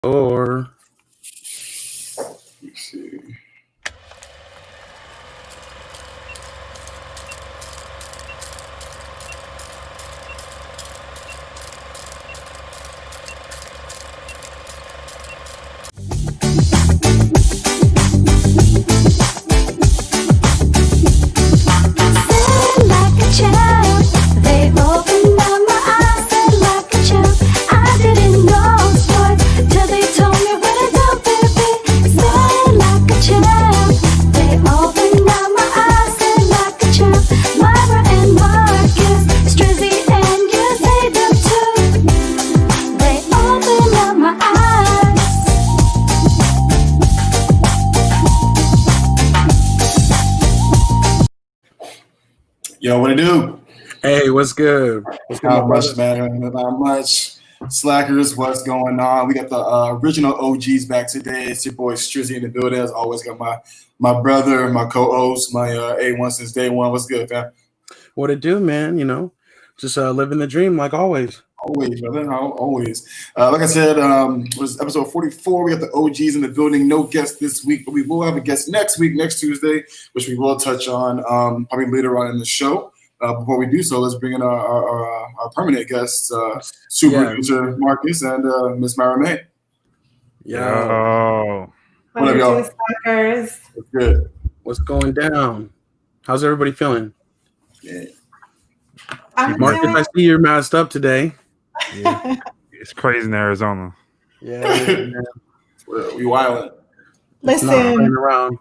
Or Let's see. Yo, what it do? hey, what's good? What's good, Not my much, brother? man. Not much. Slackers, what's going on? We got the original OGs back today. It's your boy Strizzy in the building. As always, got my brother, my co-host, my A1 since day one. What's good, fam? What it do, man? You know, just living the dream like always. Always, brother. Always. Like I said, it was episode 44. We got the OGs in the building. No guest this week, but we will have a guest next week, next Tuesday, which we will touch on probably later on in the show. Before we do so, let's bring in our permanent guests, super producer Marcus and Miss Mara May. Yeah. What up, y'all? Slackers? What's good? What's going down? How's everybody feeling? Yeah. Marcus, I see you're masked up today. Yeah. It's crazy in Arizona. Yeah. We wilding. Listen, around.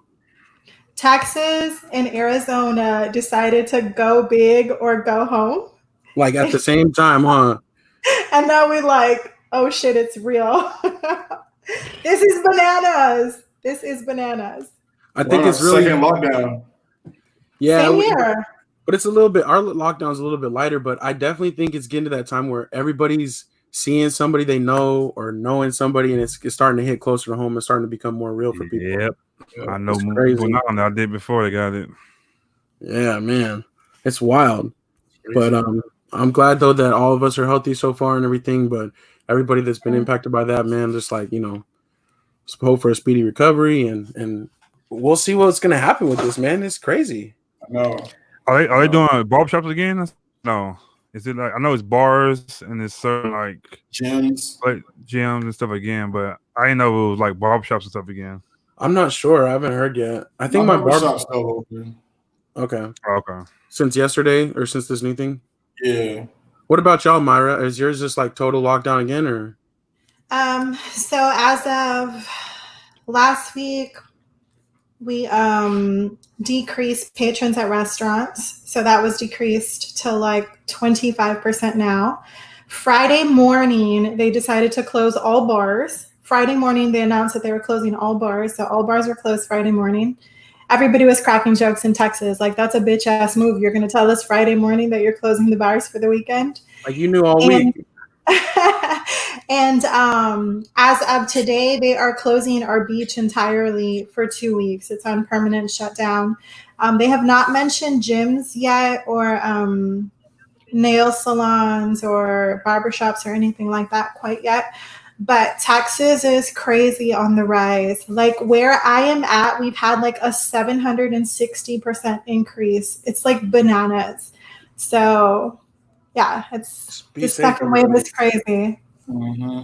Texas and Arizona decided to go big or go home. Like at the same time, huh? And now we're like, oh shit, it's real. This is bananas. This is bananas. I think it's really second lockdown. Yeah. Same here. But it's a little bit, our lockdown's a little bit lighter, but I definitely think it's getting to that time where everybody's seeing somebody they know or knowing somebody, and it's starting to hit closer to home and starting to become more real for people. Yep. I know more people now than I did before they got it. Yeah, man. It's wild. But I'm glad, though, that all of us are healthy so far and everything, but everybody that's been impacted by that, man, just like, you know, hope for a speedy recovery, and we'll see what's going to happen with this, man. It's crazy. I know. Are they doing barbershops again? No. Is it like, I know it's bars and it's certain like gyms and stuff again, but I didn't know it was like barbershops and stuff again. I'm not sure. I haven't heard yet. I think my barbershop's still open. Okay. Okay. Since yesterday or since this new thing? Yeah. What about y'all, Myra? Is yours just like total lockdown again, or? So as of last week, we decreased patrons at restaurants. So that was decreased to like 25% now. Friday morning, they decided to close all bars. Friday morning, they announced that they were closing all bars. So all bars were closed Friday morning. Everybody was cracking jokes in Texas. Like, that's a bitch ass move. You're going to tell us Friday morning that you're closing the bars for the weekend? Like you knew all week. And as of today, they are closing our beach entirely for 2 weeks. It's on permanent shutdown. They have not mentioned gyms yet or nail salons or barbershops or anything like that quite yet. But Texas is crazy on the rise. Like where I am at, we've had like a 760% increase. It's like bananas. So yeah, it's the second wave is crazy. Mm-hmm.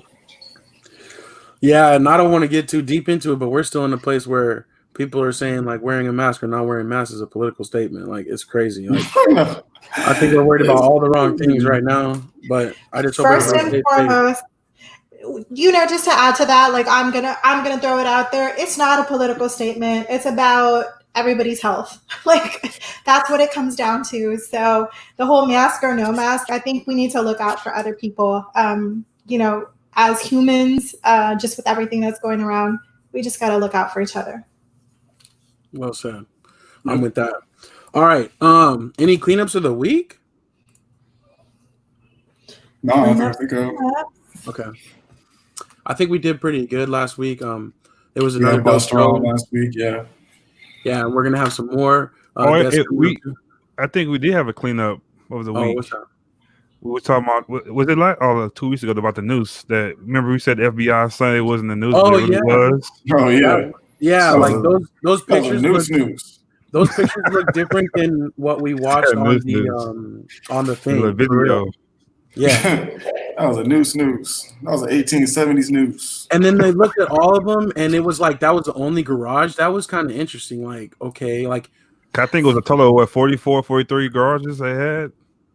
Yeah, and I don't want to get too deep into it, but we're still in a place where people are saying like wearing a mask or not wearing masks is a political statement. Like it's crazy. Like I think we're worried about all the wrong things right now. But I just hope first and foremost, you know, just to add to that, like I'm gonna throw it out there. It's not a political statement. It's about everybody's health. Like that's what it comes down to. So the whole mask or no mask, I think we need to look out for other people. You know, as humans, just with everything that's going around, we just got to look out for each other. Well said. I'm with that. All right. Any cleanups of the week? No, I don't think of. Okay. I think we did pretty good last week. There was another bus show last week. Yeah. Yeah, and we're gonna have some more. I think we did have a cleanup of the week. What's that? We were talking about, was it like 2 weeks ago about the news that, remember we said the FBI Sunday wasn't the news, but it really was. Oh yeah, Yeah, So- like those that was a pictures news. those pictures look different than what we watched on the thing. The video. Yeah. That was a news. That was an 1870s news. And then they looked at all of them, and it was like that was the only garage. That was kind of interesting. Like, okay, like I think it was a total of what, 44, 43 garages they had.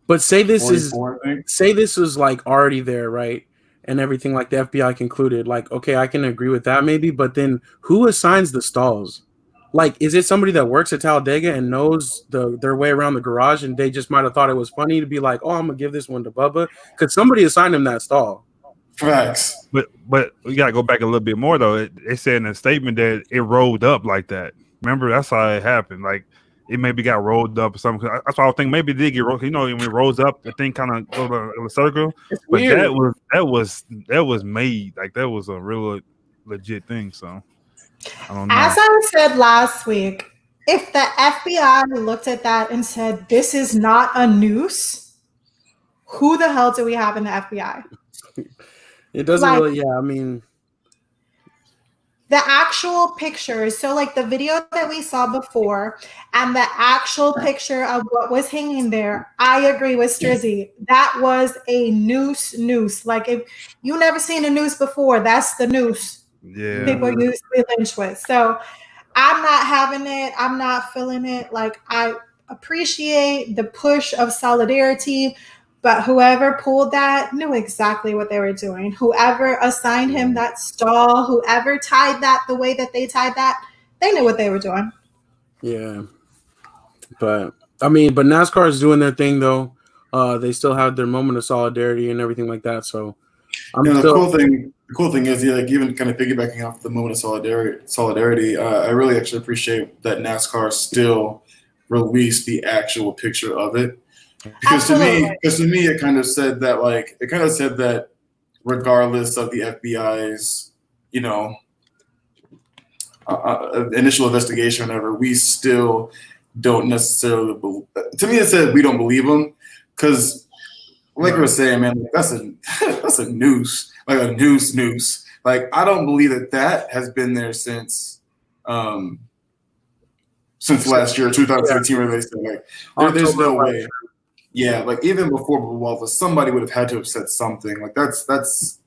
but say this 44, I think. say this was like already there, right? And everything like the FBI concluded, like, okay, I can agree with that maybe, but then who assigns the stalls? Like, is it somebody that works at Talladega and knows their way around the garage, and they just might have thought it was funny to be like, oh, I'm gonna give this one to Bubba? Could somebody assign him that stall? Facts. But we gotta go back a little bit more though. They said in a statement that it rolled up like that. Remember, that's how it happened. Like it maybe got rolled up or something. That's why I was thinking maybe it did get rolled. You know, when it rolls up, the thing kind of goes in a circle. It's But weird. that was made. Like that was a real legit thing. So I don't know. As I said last week, if the FBI looked at that and said, this is not a noose, who the hell do we have in the FBI? It doesn't Like- really. Yeah, I mean, The actual pictures, so like the video that we saw before and the actual picture of what was hanging there, I agree with Strizzy. That was a noose. Like if you never seen a noose before, that's the noose Yeah. people used to be lynched with. So I'm not having it. I'm not feeling it. Like I appreciate the push of solidarity, but whoever pulled that knew exactly what they were doing. Whoever assigned him that stall, whoever tied that the way that they tied that, they knew what they were doing. yeah. But I mean, but NASCAR is doing their thing though. They still have their moment of solidarity and everything like that. So I'm You know, still. the cool thing is, yeah, like even kind of piggybacking off the moment of solidarity, I really actually appreciate that NASCAR still released the actual picture of it. Because to me, it kind of said that regardless of the FBI's, you know, initial investigation, or whatever, we still don't necessarily believe. To me, it said we don't believe them because, like we were saying, man, that's a noose, like a noose. Like I don't believe that has been there since last year, 2017, where they said like there's no way. Yeah, like even before Wallace, somebody would have had to have said something. Like that was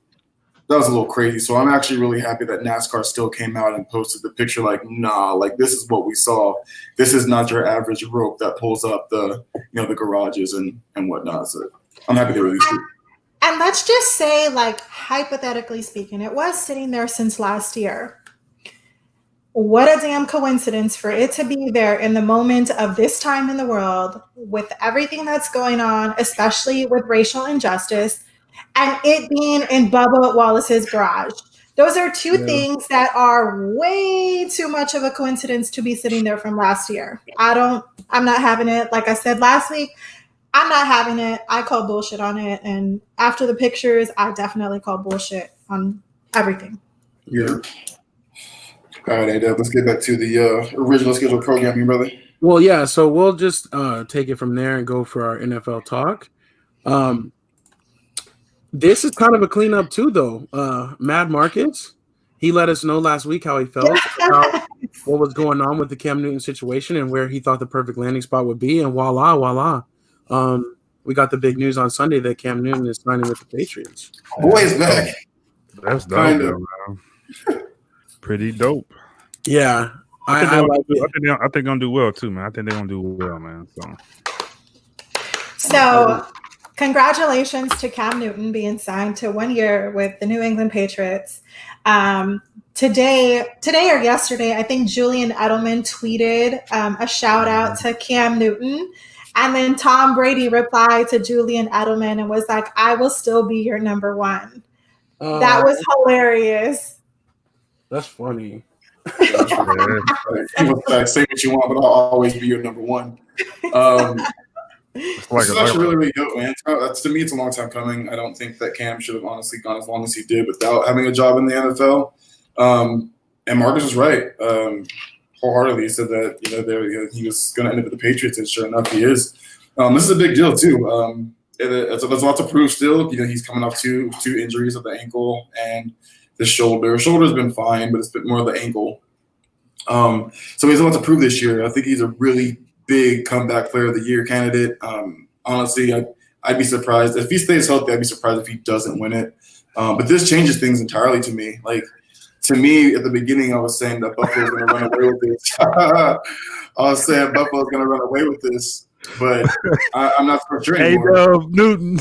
a little crazy. So I'm actually really happy that NASCAR still came out and posted the picture. Like, nah, like this is what we saw. This is not your average rope that pulls up the garages and whatnot. So I'm happy they released it. And let's just say, like, hypothetically speaking, it was sitting there since last year. What a damn coincidence for it to be there in the moment of this time in the world with everything that's going on, especially with racial injustice, and it being in Bubba Wallace's garage. Those are two things that are way too much of a coincidence to be sitting there from last year. I'm not having it. Like I said last week, I'm not having it. I call bullshit on it. And after the pictures, I definitely call bullshit on everything. Yeah. All right, Adele, let's get back to the original scheduled programming, brother. Well, yeah. So we'll just take it from there and go for our NFL talk. This is kind of a cleanup too, though. Mad Marcus, he let us know last week how he felt about what was going on with the Cam Newton situation and where he thought the perfect landing spot would be. And voila. We got the big news on Sunday that Cam Newton is signing with the Patriots. Boys back. That's dope, Kind though, man. Pretty dope. Yeah, I like it. I think they're gonna do well too, man. I think they're gonna do well, man. So congratulations to Cam Newton being signed to 1 year with the New England Patriots. Today or yesterday, I think Julian Edelman tweeted a shout out to Cam Newton. And then Tom Brady replied to Julian Edelman and was like, I will still be your number one. That was hilarious. That's funny. Say what you want, but I'll always be your number one. It's actually really, really dope, man. To me, it's a long time coming. I don't think that Cam should have honestly gone as long as he did without having a job in the NFL. And Marcus was right. Wholeheartedly, he said that he was going to end up with the Patriots, and sure enough, he is. This is a big deal too. there's a lot to prove still. He's coming off two injuries of the ankle and the shoulder. Shoulder's been fine, but it's been more of the ankle. So he has a lot to prove this year. I think he's a really big comeback player of the year candidate. Honestly, I'd be surprised if he stays healthy. I'd be surprised if he doesn't win it. But this changes things entirely to me. Like, to me, at the beginning, I was saying that Buffalo's going to run away with this. I was saying Buffalo's going to run away with this, but I'm not so sure anymore. Hey, Newton.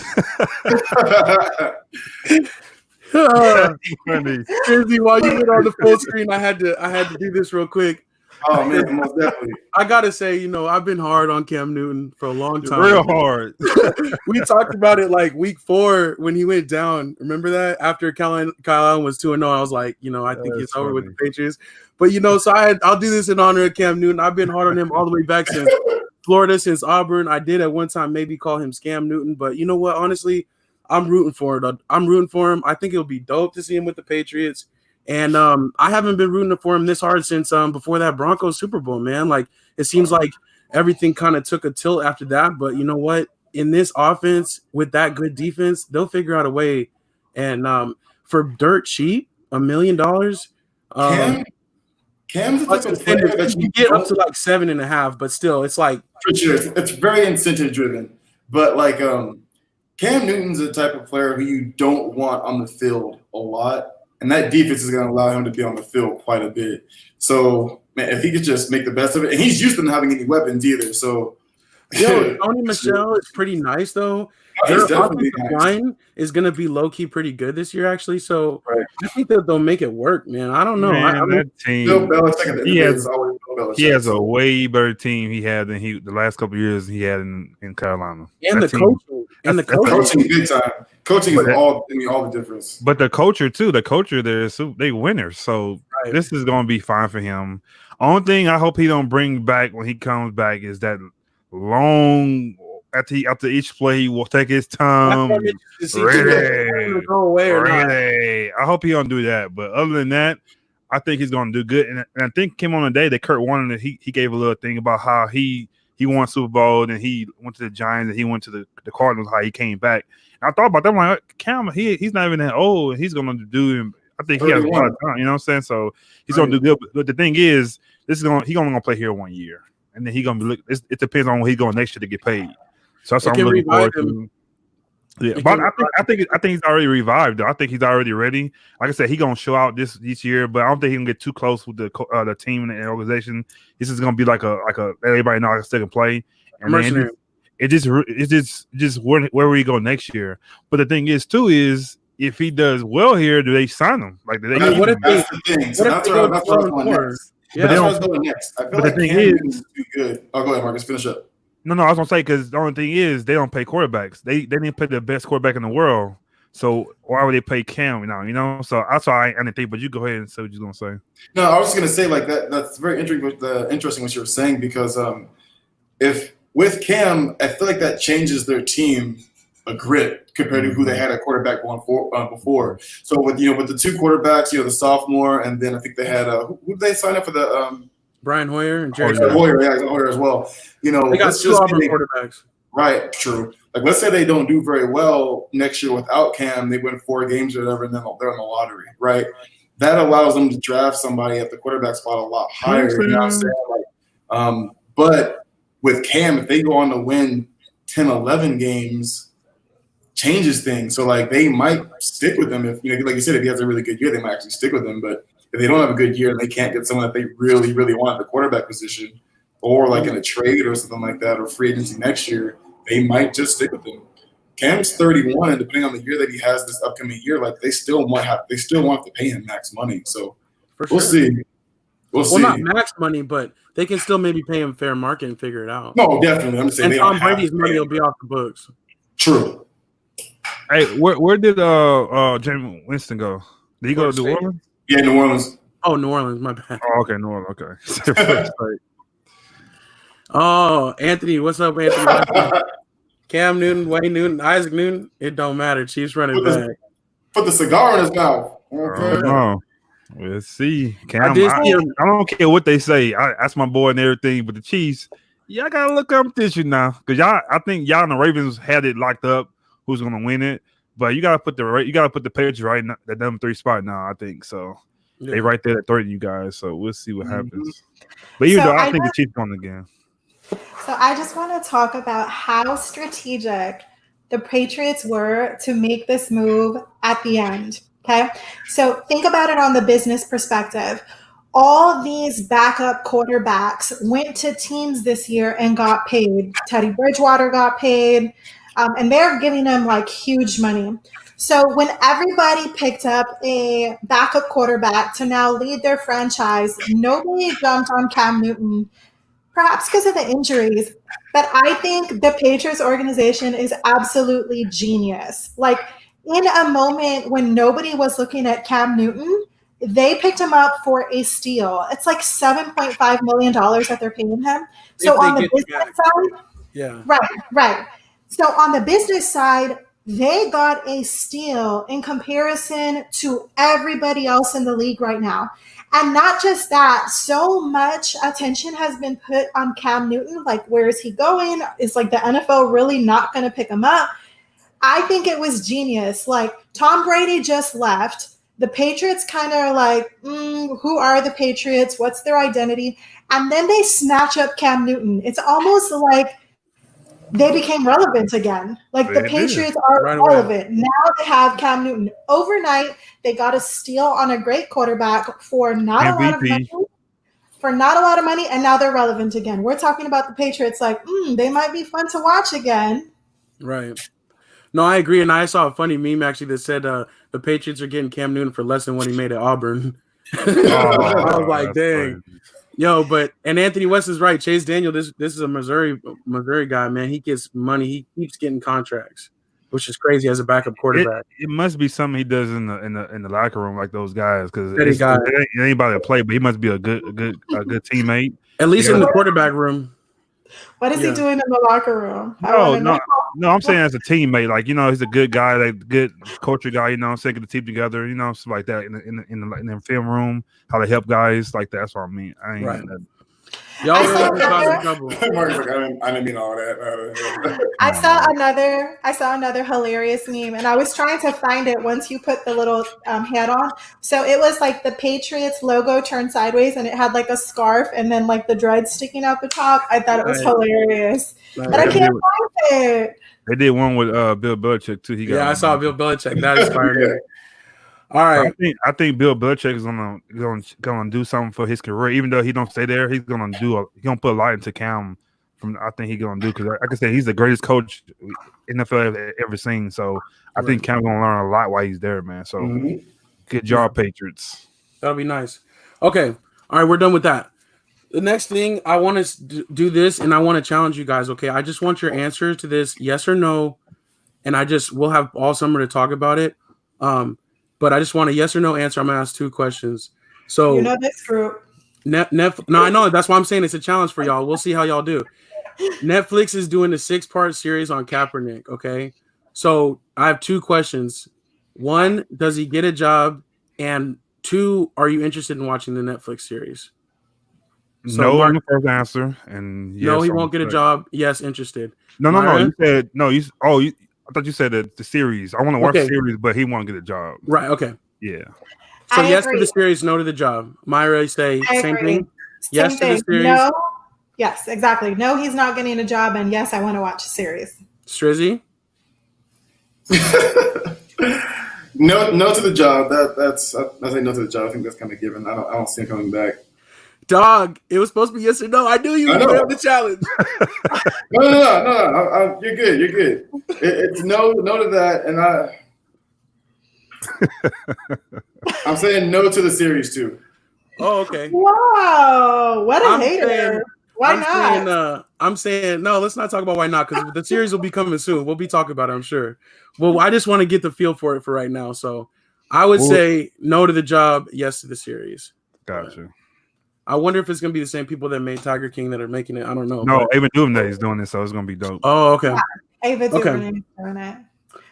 Funny. Izzy, while you went on the full screen, I had to do this real quick. Oh man, most definitely. I gotta say, I've been hard on Cam Newton for a long time. Real hard. We talked about it like week 4 when he went down. Remember that? After Kyle Allen was 2-0, I was like, I think he's over with the Patriots. But so I'll do this in honor of Cam Newton. I've been hard on him all the way back since Florida, since Auburn. I did at one time maybe call him Scam Newton, but you know what? Honestly, I'm rooting for it. I'm rooting for him. I think it'll be dope to see him with the Patriots. And I haven't been rooting for him this hard since before that Broncos Super Bowl, man. Like, it seems like everything kind of took a tilt after that. But you know what? In this offense, with that good defense, they'll figure out a way. And for dirt cheap, $1 million. Cam's the type of player that you get up to like 7.5, but still, it's like for sure. It's very incentive driven. But like Cam Newton's the type of player who you don't want on the field a lot. And that defense is going to allow him to be on the field quite a bit. So, man, if he could just make the best of it. And he's used to not having any weapons either. So, Tony Michel is pretty nice, though. Their offensive line is going to be low-key pretty good this year, actually. So, I think that they'll make it work, man. I don't know. Man, that team, he has a way better team he had than the last couple of years he had in Carolina. And the coaching. And the coaching big time. Coaching is all the difference. But the culture too. The culture there is they winners. So this is going to be fine for him. Only thing I hope he don't bring back when he comes back is that long after each play he will take his time. Ready. Go away or ready. I hope he don't do that. But other than that, I think he's going to do good. And I think came on the day that Kurt wanted. He gave a little thing about how he won Super Bowl and he went to the Giants and he went to the Cardinals. How he came back. And I thought about that. I'm like, Cam, he's not even that old. He's going to do. I think he has a lot of time. You know what I'm saying? So he's going to do good. But the thing is, he's only going to play here 1 year, and then he's going to be. It depends on where he's going next year to get paid. So that's what I'm looking forward to. Yeah, but I think he's already revived. Though. I think he's already ready. Like I said, he's gonna show out this year, but I don't think he can get too close with the team and the organization. This is gonna be like a everybody knows I still can play. And then it's just where we go next year. But the thing is too is if he does well here, do they sign him? Like do they? What if that's the thing? So that's where I was going next. I feel like the thing is too good. Oh, go ahead, Marcus. Finish up. No, I was gonna say because the only thing is they don't pay quarterbacks. They didn't pay the best quarterback in the world. So why would they pay Cam now? You know, so that's why I didn't think. But you go ahead and say what you're gonna say. No, I was just gonna say like that. That's very interesting what you were saying because if with Cam, I feel like that changes their team a grit compared to who they had a quarterback going for before. So with the two quarterbacks, the sophomore, and then I think they had who did they sign up for the Brian Hoyer and Jerry Hoyer as well. They got two Auburn quarterbacks. Right, true. Like, let's say they don't do very well next year without Cam. They win 4 games or whatever, and then they're in the lottery, right? That allows them to draft somebody at the quarterback spot a lot higher. You know what I'm saying? Like, but with Cam, if they go on to win 10, 11 games, changes things. So, like, they might stick with him. If like you said, if he has a really good year, they might actually stick with him. But if they don't have a good year and they can't get someone that they really, really want at the quarterback position, or like in a trade or something like that, or free agency next year, they might just stick with him. Cam's 31, and depending on the year that he has this upcoming year, like they still want to pay him max money. So we'll see. We'll see. Not max money, but they can still maybe pay him fair market and figure it out. No, definitely. I'm just saying. And Tom Brady's money will be off the books. True. Hey, where did Jameis Winston go? Did he go to New Orleans? Yeah, New Orleans. Oh, New Orleans, my bad. Oh, okay, New Orleans, okay. Oh, Anthony, what's up, Anthony? Cam Newton, Wayne Newton, Isaac Newton, it don't matter. Chiefs running back. Put the cigar in his mouth. Okay. Let's see. Cam, I don't care what they say. That's my boy and everything, but the Chiefs, Y'all gotta look competition now, because I think y'all and the Ravens had it locked up. Who's gonna win it? But you gotta put the Patriots right now, the number 3 spot now. I think so. Yeah. They right there at 30, you guys. So we'll see what happens. But even though I think the Chiefs going again. So I just want to talk about how strategic the Patriots were to make this move at the end. Okay. So think about it on the business perspective. All these backup quarterbacks went to teams this year and got paid. Teddy Bridgewater got paid, and they're giving them like huge money. So when everybody picked up a backup quarterback to now lead their franchise, nobody jumped on Cam Newton, perhaps because of the injuries. But I think the Patriots organization is absolutely genius. Like in a moment when nobody was looking at Cam Newton, they picked him up for a steal. It's like $7.5 million that they're paying him. So on the business side, yeah, right. So on the business side, they got a steal in comparison to everybody else in the league right now. And not just that, so much attention has been put on Cam Newton. Like, where is he going? Is like the NFL really not going to pick him up? I think it was genius. Like, Tom Brady just left. The Patriots kind of are like, who are the Patriots? What's their identity? And then they snatch up Cam Newton. It's almost like they became relevant again. Like the Patriots are relevant. Now they have Cam Newton. Overnight, they got a steal on a great quarterback for not a lot of money. And now they're relevant again. We're talking about the Patriots like, they might be fun to watch again. Right. No, I agree. And I saw a funny meme actually that said the Patriots are getting Cam Newton for less than what he made at Auburn. I was like, dang. Funny. Yo, and Anthony West is right. Chase Daniel, this is a Missouri guy, man. He gets money. He keeps getting contracts, which is crazy as a backup quarterback. It must be something he does in the locker room, like those guys, because it ain't anybody to play, but he must be a good teammate. At least in the quarterback room. What is he doing in the locker room? No, I'm saying as a teammate, like, he's a good guy, like good culture guy, saying get the team together, stuff like that in the film room, how they help guys like that. That's what I mean. I ain't right. Y'all I didn't mean all that. I saw another hilarious meme, and I was trying to find it once you put the little hat on. So it was like the Patriots logo turned sideways, and it had like a scarf, and then like the dreads sticking out the top. I thought it was hilarious, but I can't find it. They did one with Bill Belichick too. I saw Bill Belichick. That inspired me. All right, I think Bill Belichick is gonna do something for his career, even though he don't stay there. He's gonna put a lot into Cam. I think he's gonna do, because like I said, he's the greatest coach NFL have ever seen. So I think Cam's gonna learn a lot while he's there, man. So good job, Patriots. That'll be nice. Okay, all right, we're done with that. The next thing, I want to do this, and I want to challenge you guys. Okay, I just want your answers to this, yes or no, and we'll have all summer to talk about it. But I just want a yes or no answer. I'm going to ask 2 questions. So this group. No, I know. That's why I'm saying it's a challenge for y'all. We'll see how y'all do. Netflix is doing a 6-part series on Kaepernick, okay? So I have 2 questions. 1, does he get a job? And 2, are you interested in watching the Netflix series? So no, on the first answer. And yes, no, he won't get a job. Yes, interested. No. You said no. I thought you said the series. I want to watch the series, but he won't get a job. Right. Okay. Yeah. So yes to the series, no to the job. Myra, say same thing. Yes to the series. No. Yes, exactly. No, he's not getting a job, and yes, I want to watch a series. Strizzy? No to the job. I say no to the job. I think that's kind of given. I don't see him coming back. Dog, it was supposed to be yes or no. I knew you would have the challenge. No. You're good. You're good. It's no to that, and I'm saying no to the series too. Oh, okay. Wow, what a hater. Why not? I'm saying no. Let's not talk about why not, because the series will be coming soon. We'll be talking about it, I'm sure. Well, I just want to get the feel for it for right now. So I would say no to the job, yes to the series. Gotcha. I wonder if it's going to be the same people that made Tiger King that are making it. I don't know. No, Ava DuVernay is doing this, so it's going to be dope. Oh, okay. Yeah, Ava DuVernay is doing it.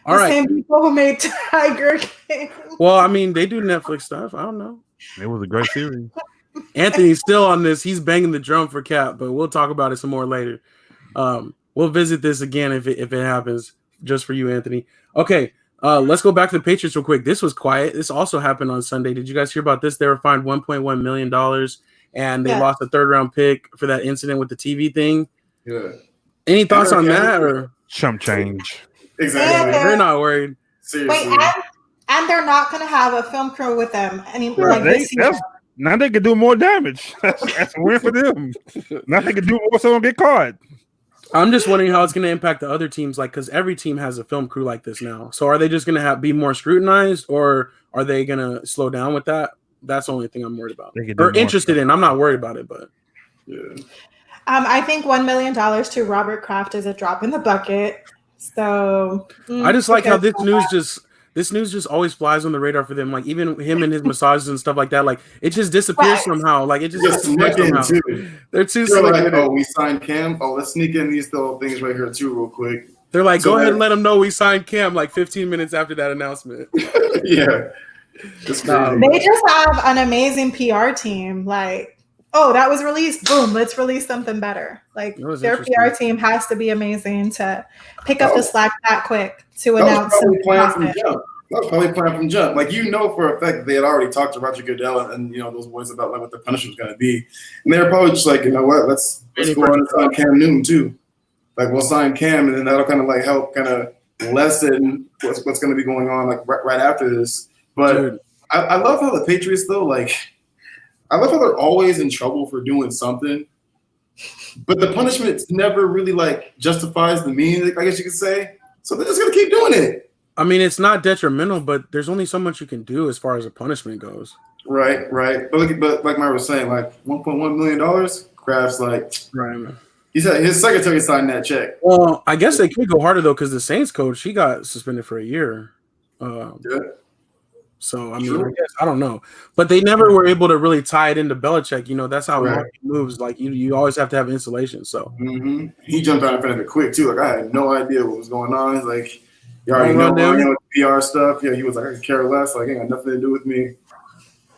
All right. Same people who made Tiger King. Well, I mean, they do Netflix stuff. I don't know. It was a great series. Anthony's still on this. He's banging the drum for Cap, but we'll talk about it some more later. We'll visit this again if it happens, just for you, Anthony. Okay, let's go back to the Patriots real quick. This was quiet. This also happened on Sunday. Did you guys hear about this? They were fined $1.1 million, and they lost a third-round pick for that incident with the TV thing. Yeah. Any thoughts on that? Or chump change? Exactly. They're not worried. Seriously. Wait, and they're not going to have a film crew with them anymore. Now they can do more damage. That's a win for them. Now they can do more so don't get caught. I'm just wondering how it's going to impact the other teams, like, because every team has a film crew like this now. So are they just going to be more scrutinized, or are they going to slow down with that? That's the only thing I'm worried about or interested in. I'm not worried about it, but yeah. I think $1 million to Robert Kraft is a drop in the bucket. So I just like how this news just always flies on the radar for them. Like even him and his massages and stuff like that. Like it just disappears somehow. Like it just disappears somehow. They're too slick. Like, oh, we signed Cam. Oh, let's sneak in these little things right here too, real quick. They're like, go ahead and let them know we signed Cam like 15 minutes after that announcement. Yeah. They just have an amazing PR team. Like, oh, that was released. Boom, let's release something better. Like their PR team has to be amazing to pick up the slack that quick to announce something. That was probably planned from jump. Like for a fact that they had already talked to Roger Goodell and those boys about like what the punishment was going to be, and they were probably just like, you know what, let's go on and sign Cam Newton too. Like we'll sign Cam, and then that'll kind of like help kind of lessen what's going to be going on like right after this. But I love how the Patriots though, like I love how they're always in trouble for doing something, but the punishment never really like justifies the meaning, I guess you could say. So they're just gonna keep doing it. I mean, it's not detrimental, but there's only so much you can do as far as a punishment goes. Right. But like Myra was saying, like $1.1 million, Kraft's like, right. He said his secretary signed that check. Well, I guess they could go harder though, because the Saints coach, he got suspended for a year. So, I mean, I don't know. But they never were able to really tie it into Belichick. That's how he moves. Like, you always have to have insulation. So he jumped out in front of it quick, too. Like, I had no idea what was going on. He's like, you already know PR stuff. Yeah, he was like, I could care less. Like, it ain't got nothing to do with me.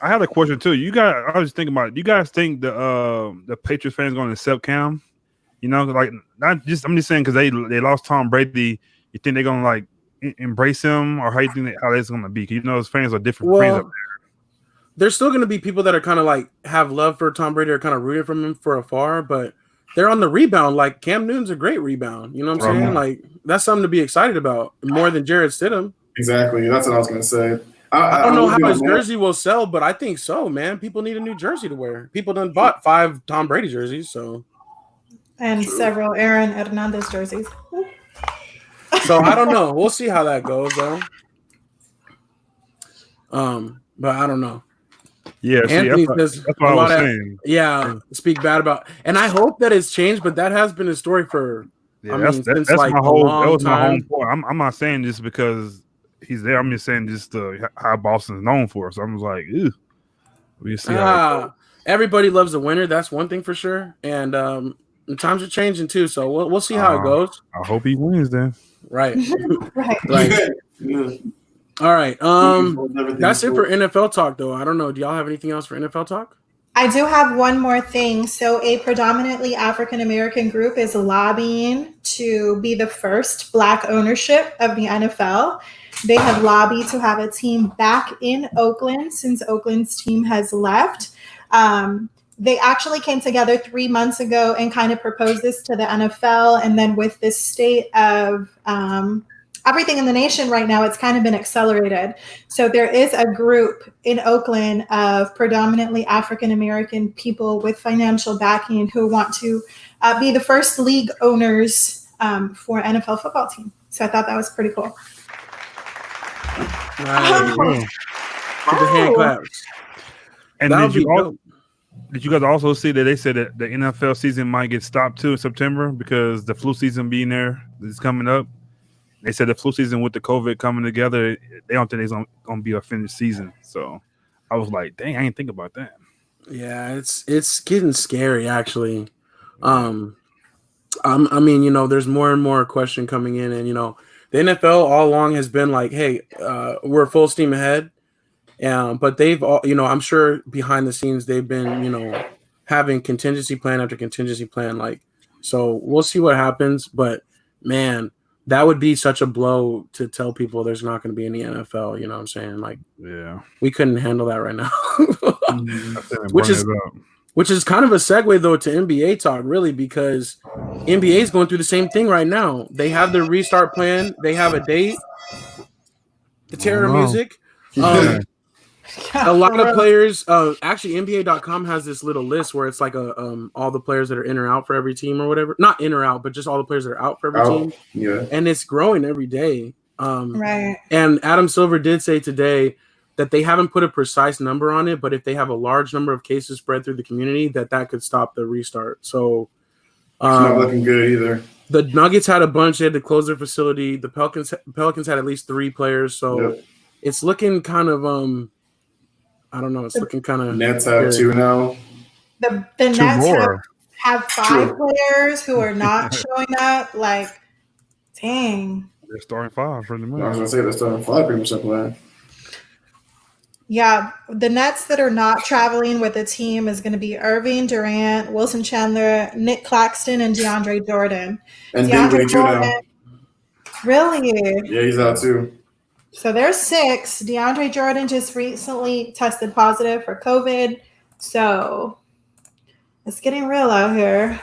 I had a question, too. I was thinking about it. You guys think the Patriots fans going to accept Cam? Like, I'm just saying because they lost Tom Brady. You think they're going to, like, embrace him, or how you think how that's going to be? Because his fans are different. Fans up there. There's still going to be people that are kind of like have love for Tom Brady or kind of rooting from him for afar, but they're on the rebound. Like Cam Newton's a great rebound. You know what I'm saying? Like that's something to be excited about more than Jarrett Stidham. Exactly. That's what I was going to say. I don't know how his jersey will sell, but I think so, man. People need a new jersey to wear. People done bought 5 Tom Brady jerseys, so and several Aaron Hernandez jerseys. So I don't know. We'll see how that goes, though. But I don't know. Yeah, Anthony says that's what I was saying. Yeah, speak bad about, and I hope that it's changed. But that has been a story for. Yeah, that's like my whole. That was my whole point. I'm not saying just because he's there. I'm just saying just how Boston's known for. So I'm just like, ew. We see how everybody loves a winner. That's one thing for sure. And times are changing too. So we'll see how it goes. I hope he wins then. Right. right. Yeah. All right. That's it for NFL talk, though. I don't know. Do y'all have anything else for NFL talk? I do have one more thing. So a predominantly African-American group is lobbying to be the first Black ownership of the NFL. They have lobbied to have a team back in Oakland since Oakland's team has left. They actually came together 3 months ago and kind of proposed this to the NFL. And then with this state of everything in the nation right now, it's kind of been accelerated. So there is a group in Oakland of predominantly African-American people with financial backing who want to be the first league owners for NFL football team. So I thought that was pretty cool. Nice. With the hand claps. And did you guys also see that they said that the NFL season might get stopped too in September because the flu season being there is coming up? They said the flu season with the COVID coming together, they don't think it's going to be a finished season. So I was like, dang, I didn't think about that. Yeah, it's getting scary actually. I mean, there's more and more question coming in, and the NFL all along has been like, hey, we're full steam ahead. But they've all, I'm sure behind the scenes they've been, having contingency plan after contingency plan. Like, so we'll see what happens. But man, that would be such a blow to tell people there's not going to be any NFL. You know what I'm saying? Like, Yeah, we couldn't handle that right now. which Which is kind of a segue though to NBA talk, really, because NBA is going through the same thing right now. They have their restart plan. They have a date. The terror music. Yeah. A lot of players. Actually, NBA.com has this little list where it's like all the players that are in or out for every team or whatever. Not in or out, but just all the players that are out for every team. Yeah, and it's growing every day. Right. And Adam Silver did say today that they haven't put a precise number on it, but if they have a large number of cases spread through the community, that could stop the restart. So it's not looking good either. The Nuggets had a bunch. They had to close their facility. The Pelicans had at least 3 players. So it's looking kind of I don't know. It's looking kind of Nets have 2 now. The Nets have 5 players who are not showing up. Like, dang. They're starting 5 for the month. I was gonna say they're starting 5 pretty much playing. Yeah, the Nets that are not traveling with the team is going to be Irving, Durant, Wilson Chandler, Nick Claxton, and DeAndre Jordan. And DeAndre too now. Really? Yeah, he's out too. So there's 6. DeAndre Jordan just recently tested positive for COVID. So it's getting real out here.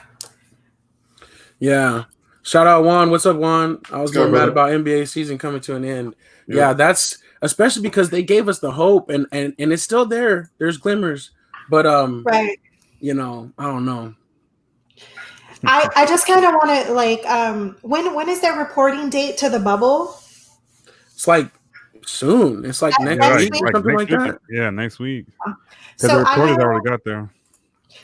Yeah. Shout out Juan. What's up, Juan? I was getting mad about NBA season coming to an end. Yeah, that's especially because they gave us the hope and it's still there. There's glimmers. But right. I don't know. I just kind of want to like when is their reporting date to the bubble? It's like soon. It's like next week or something like that. Yeah, next week. So the reporters already got there.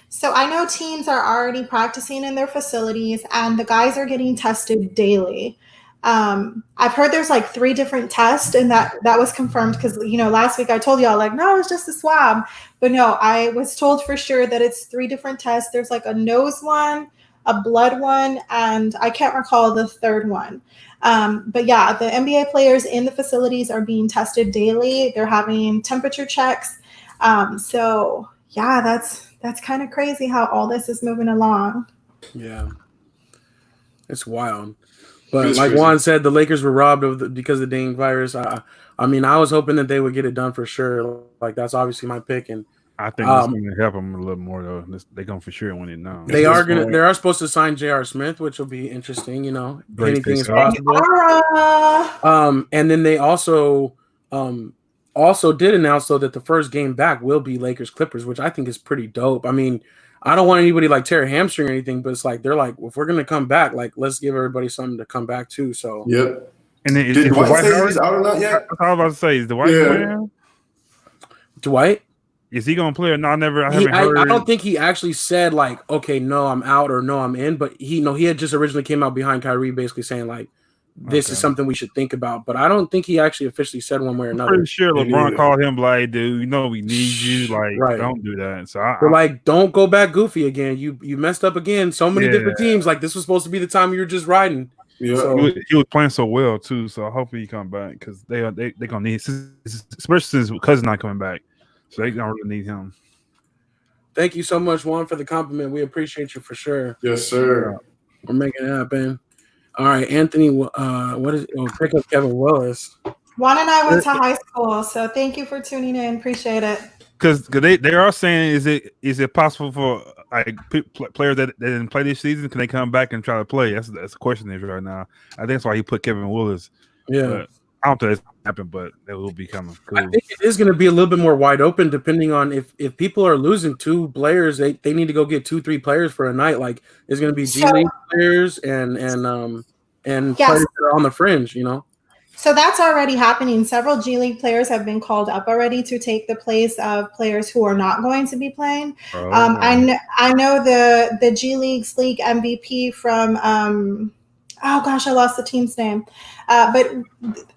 So I know teams are already practicing in their facilities and the guys are getting tested daily. I've heard there's like 3 different tests and that was confirmed because, last week I told y'all like, no, it's just a swab. But no, I was told for sure that it's 3 different tests. There's like a nose one, a blood one, and I can't recall the third one. But yeah, the NBA players in the facilities are being tested daily. They're having temperature checks. So yeah, that's kind of crazy how all this is moving along. Yeah. It's wild. But like Juan said, the Lakers were robbed because of the dang virus. I was hoping that they would get it done for sure. Like, that's obviously my pick. And I think it's going to help them a little more, though. They're going to for sure win it now. They are supposed to sign J.R. Smith, which will be interesting, Anything is possible. And then they also did announce, though, that the first game back will be Lakers-Clippers, which I think is pretty dope. I mean, I don't want anybody like tear a hamstring or anything, but it's like they're like, if we're gonna come back, like let's give everybody something to come back to. So yep. And then did Dwight say he's out or not yet? I was about to say, is Dwight playing? Dwight? Is he gonna play or not? I haven't heard. I don't think he actually said like, okay, no, I'm out or no, I'm in. But he had just originally came out behind Kyrie, basically saying like, this is something we should think about. But I don't think he actually officially said one way or another. I'm pretty sure LeBron called him like, dude, we need you. Like, don't do that. So we're like, don't go back goofy again. You messed up again. So many different teams. Like, this was supposed to be the time you were just riding. Yeah. So, he was playing so well too. So hopefully he come back because they gonna need, especially since Cousin's not coming back. So they don't really need him. Thank you so much, Juan, for the compliment. We appreciate you for sure. Yes, sir. We're making it happen. All right, Anthony. Pick up Kevin Willis. Juan and I went to high school, so thank you for tuning in. Appreciate it. Because they are saying, is it possible for like players that didn't play this season, can they come back and try to play? That's the question is right now. I think that's why he put Kevin Willis. Yeah, but I don't think it's happened, but it will be coming. Cool. I think it is going to be a little bit more wide open, depending on if people are losing 2 players, they need to go get 2-3 players for a night. Like, it's going to be G League players and players that are on the fringe, So that's already happening. Several G League players have been called up already to take the place of players who are not going to be playing. I know the G League's league MVP from I lost the team's name. But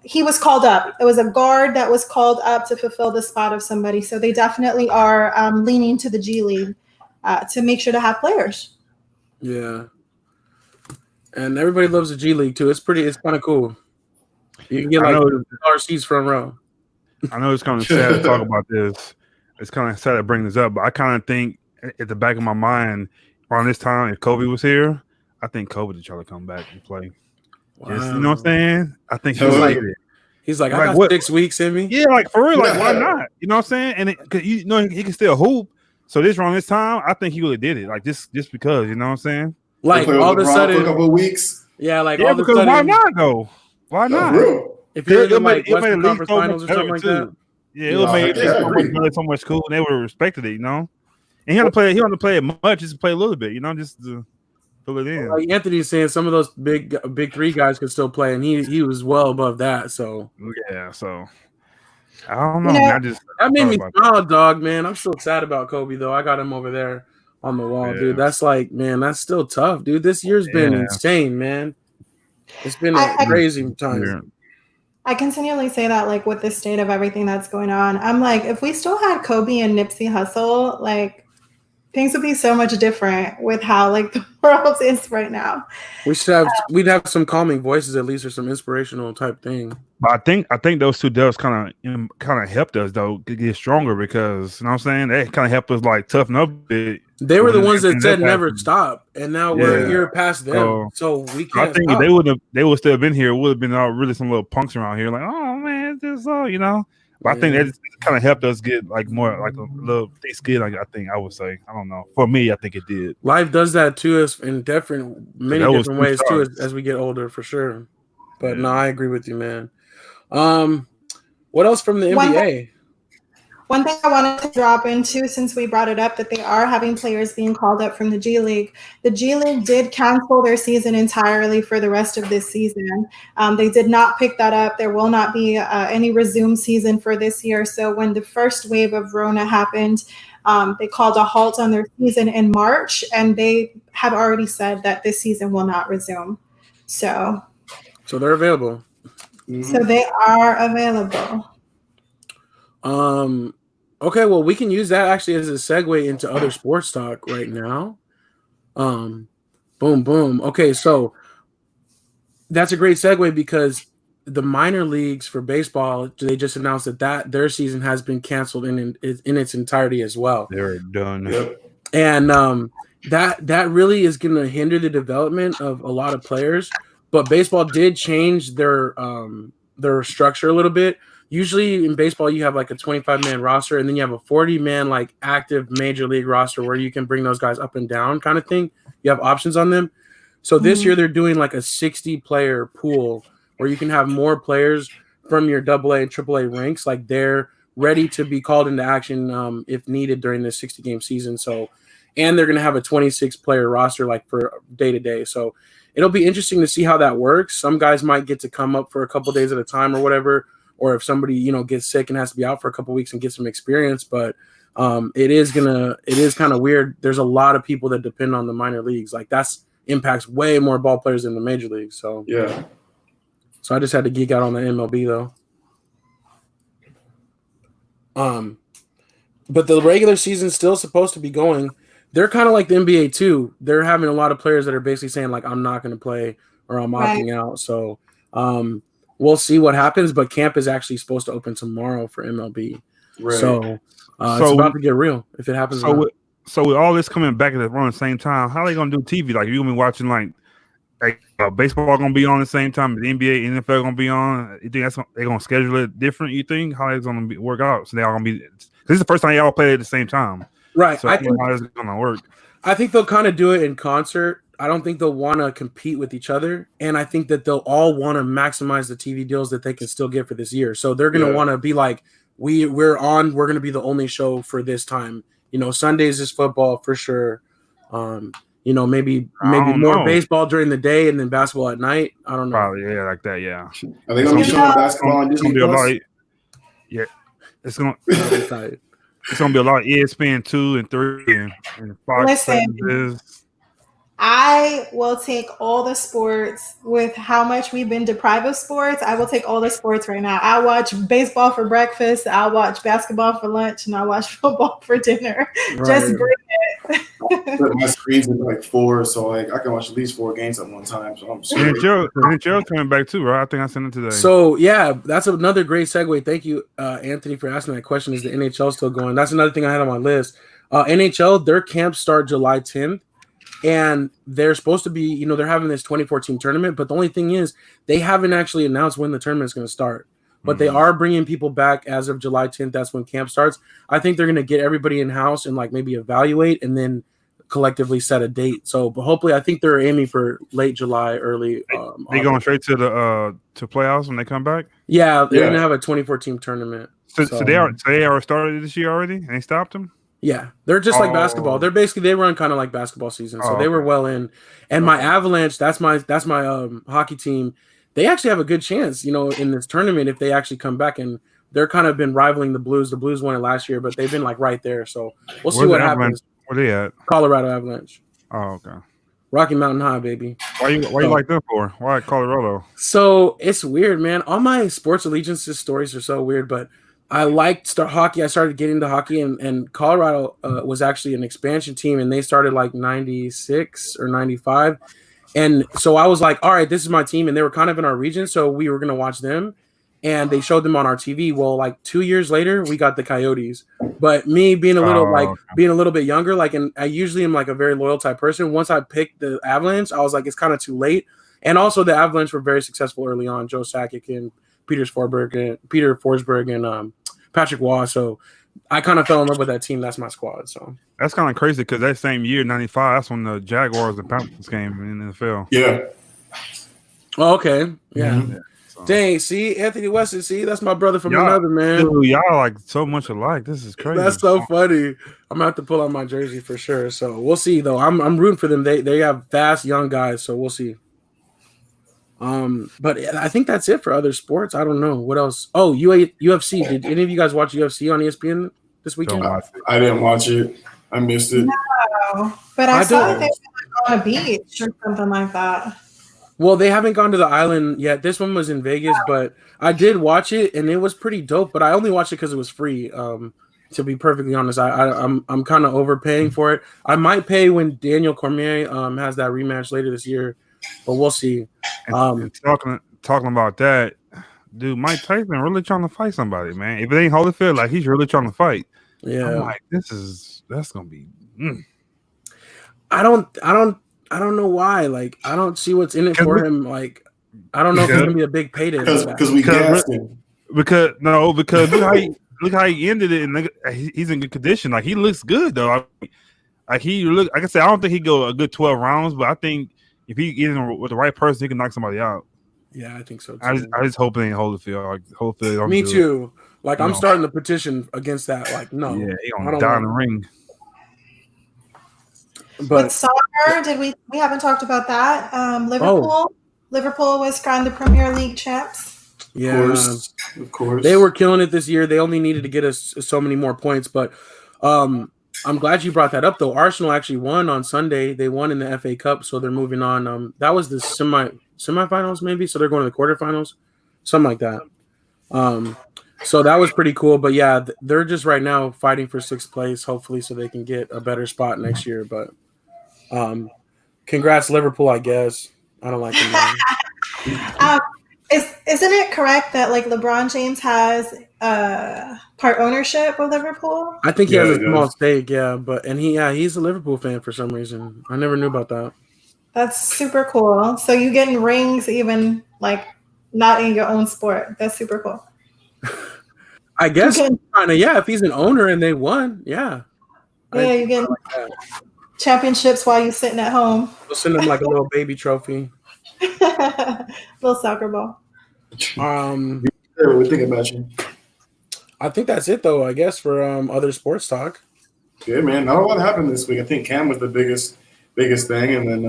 he was called up. It was a guard that was called up to fulfill the spot of somebody. So they definitely are leaning to the G League to make sure to have players. Yeah. And everybody loves the G League too. It's kind of cool. You can get like $1 seats front row. I know it's kind of sad to talk about this. It's kind of sad to bring this up, but I kind of think at the back of my mind around this time, if Kobe was here, I think Kobe would try to come back and play. Wow. Just, you know what I'm saying? I think he's like, I got what? 6 weeks in me. Yeah, like for real, like why not? You know what I'm saying? And because you know he can still hoop. So around this time, I think he would have did it. Like just because, you know what I'm saying? Like all of a sudden, for a couple of weeks. Yeah, like yeah, all of a because sudden, why not though? Why not? If you're in like Western Conference Finals or something like that, yeah, it would made so much cool. And they would have respected it, you know. And he had to play. He had to play it much, just to play a little bit, you know, just to fill it in. Like Anthony's saying, some of those big three guys could still play, and he was well above that. So yeah, so I don't know. That made me smile, dog. Man, I'm still sad about Kobe though. I got him over there on the wall, dude. That's like, man, that's still tough, dude. This year's been insane, man. It's been a crazy time. I continually say that, like, with the state of everything that's going on, I'm like, if we still had Kobe and Nipsey Hussle, like, things would be so much different with how like the world is right now. We'd have some calming voices at least, or some inspirational type thing. But I think those two devs kind of helped us though get stronger, because you know what I'm saying, they kind of helped us like toughen up a bit. They were the ones that said never stop, and now we're a year past them, so we can't. I think stop. if they would still have been here, it would have been really some little punks around here, like, oh man, this you know. But I think that kind of helped us get like more like a little thick skin. Like I would say, I don't know. For me, I think it did. Life does that to us in many different ways too, as we get older, for sure. But no, I agree with you, man. What else from the NBA? One thing I wanted to drop into, since we brought it up, that they are having players being called up from the G League. The G League did cancel their season entirely for the rest of this season. They did not pick that up. There will not be any resumed season for this year. So when the first wave of Rona happened, they called a halt on their season in March, and they have already said that this season will not resume. So they're available. So they are available. Okay, well, we can use that actually as a segue into other sports talk right now. Boom, boom. Okay, so that's a great segue, because the minor leagues for baseball, they just announced that their season has been canceled in its entirety as well. They're done. Yep. And that really is going to hinder the development of a lot of players. But baseball did change their structure a little bit. Usually in baseball, you have like a 25-man roster, and then you have a 40-man like active major league roster where you can bring those guys up and down kind of thing. You have options on them. So this year they're doing like a 60-player pool where you can have more players from your AA and AAA ranks. Like they're ready to be called into action if needed during this 60-game season. So, and they're going to have a 26-player roster like for day to day. So it'll be interesting to see how that works. Some guys might get to come up for a couple days at a time or whatever. Or if somebody, gets sick and has to be out for a couple of weeks and get some experience, but it is kind of weird. There's a lot of people that depend on the minor leagues. Like that's impacts way more ball players than the major leagues. So yeah. So I just had to geek out on the MLB though. But the regular season's still supposed to be going. They're kind of like the NBA too. They're having a lot of players that are basically saying like, I'm not going to play or I'm opting out. So we'll see what happens, but camp is actually supposed to open tomorrow for MLB. Right. So it's about to get real if it happens. So with all this coming back at the same time, how are they going to do TV? Like, you going to be watching like baseball going to be on the same time, the NBA, NFL going to be on? You think they're going to schedule it different? You think how it's going to work out? So they all going to be. This is the first time y'all play at the same time, right? So I think how is it going to work? I think they'll kind of do it in concert. I don't think they'll want to compete with each other. And I think that they'll all want to maximize the TV deals that they can still get for this year. So they're going to want to be like, we're going to be the only show for this time. Sundays is football for sure. Maybe more baseball during the day and then basketball at night. I don't know. Probably, yeah, like that, yeah. Are they going to be showing basketball on Disney Plus? Yeah. It's going to be a lot of ESPN 2 and 3 and Fox. Listen, I will take all the sports with how much we've been deprived of sports. I will take all the sports right now. I watch baseball for breakfast. I'll watch basketball for lunch, and I'll watch football for dinner. Right. Just bring it. But my screen's in like 4, so like I can watch at least 4 games at one time. So I'm super. NHL coming back too, right? I think I sent it today. So yeah, that's another great segue. Thank you, Anthony, for asking that question. Is the NHL still going? That's another thing I had on my list. NHL, their camps start July 10th, and they're supposed to be, they're having this 2014 tournament. But the only thing is, they haven't actually announced when the tournament is going to start. But they are bringing people back as of July 10th. That's when camp starts. I think they're going to get everybody in house and like maybe evaluate and then collectively set a date. So, but hopefully, I think they're aiming for late July, early. They going straight to the to playoffs when they come back. Yeah, they're going to have a 2014 tournament. So they are started this year already, and they stopped them. Yeah, they're just like basketball. They're basically they run kind of like basketball season. So they were well in. And my Avalanche, that's my hockey team. They actually have a good chance, in this tournament if they actually come back, and they're kind of been rivaling the Blues. The Blues won it last year, but they've been like right there. So we'll see what happens. Where they at? Colorado Avalanche. Oh, okay. Rocky Mountain High, baby. Why you like them for? Why Colorado? So it's weird, man. All my sports allegiances stories are so weird, but I liked hockey. I started getting into hockey, and Colorado was actually an expansion team, and they started like 96 or 95. And so I was like, all right, this is my team. And they were kind of in our region, so we were going to watch them. And they showed them on our TV. Well, like 2 years later, we got the Coyotes. But me being a little bit younger, and I usually am like a very loyal type person. Once I picked the Avalanche, I was like, it's kind of too late. And also the Avalanche were very successful early on. Joe Sakic and Peter Forsberg and Patrick Waugh. So I kind of fell in love with that team. That's my squad. So that's kind of crazy because that same year, 95, that's when the Jaguars and Panthers came in the NFL. Yeah. Oh, okay. Yeah. Mm-hmm. So. Dang, see, Anthony Weston, see, that's my brother from another, man. Dude, y'all like so much alike. This is crazy. That's so funny. I'm gonna have to pull out my jersey for sure. So we'll see though. I'm rooting for them. They have fast young guys, so we'll see. But I think that's it for other sports. I don't know what else. Oh, UFC. Did any of you guys watch UFC on ESPN this weekend? I didn't watch it. I missed it. No, but I saw that they were on a beach or something like that. Well, they haven't gone to the island yet. This one was in Vegas, but I did watch it and it was pretty dope. But I only watched it because it was free. To be perfectly honest, I'm kind of overpaying for it. I might pay when Daniel Cormier has that rematch later this year, but we'll see. And talking about that, dude, Mike Tyson really trying to fight somebody, man. If it ain't Holyfield, like he's really trying to fight. Yeah, I'm like, that's gonna be. I don't know why. Like, I don't see what's in it for him. Like, I don't know if it's gonna be a big payday. Because we gassed him. Because look how he ended it, and he's in good condition. Like he looks good though. Like I said, I don't think he go a good 12 rounds, but I think if he gets in with the right person, he can knock somebody out. Yeah, I think so too. I just hope it ain't Holyfield. Me too. Like I'm starting the petition against that. Like no, yeah, he gonna die in the ring. But with soccer, we haven't talked about that. Liverpool was crowned the Premier League champs. Yeah, of course. They were killing it this year. They only needed to get us so many more points. But I'm glad you brought that up, though. Arsenal actually won on Sunday. They won in the FA Cup, so they're moving on. That was the semifinals, maybe. So they're going to the quarterfinals, something like that. So that was pretty cool. But yeah, they're just right now fighting for 6th place, hopefully, so they can get a better spot next year. But congrats, Liverpool. I guess I don't like them. Isn't it correct that like LeBron James has part ownership of Liverpool? I think he has a small stake, he's a Liverpool fan for some reason. I never knew about that. That's super cool. So you getting rings even like not in your own sport. That's super cool. I guess kind of, if he's an owner and they won, yeah. Yeah, you get championships while you're sitting at home. We'll send him like a little baby trophy. Little soccer ball. We're thinking about you. I think that's it though, I guess, for other sports talk. Yeah, man. Not a lot happened this week. I think Cam was the biggest thing, and then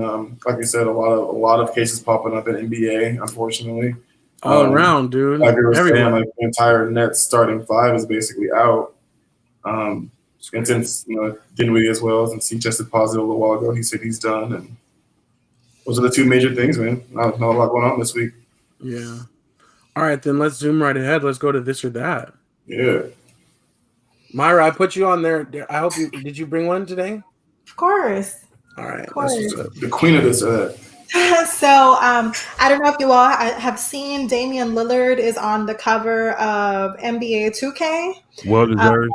like I said, a lot of cases popping up in NBA, unfortunately. All around, dude. Like we were saying, like the entire Nets starting 5 is basically out. And since Dinwiddie as well, since he tested positive a little while ago, he said he's done. And those are the 2 major things, man. Not a lot going on this week. Yeah. All right, then let's zoom right ahead. Let's go to this or that. Yeah. Myra, I put you on there. I hope did you bring one today? Of course. All right, Of course. that's what's up. The queen of this. So I don't know if you all have seen Damian Lillard is on the cover of NBA 2K. Well deserved.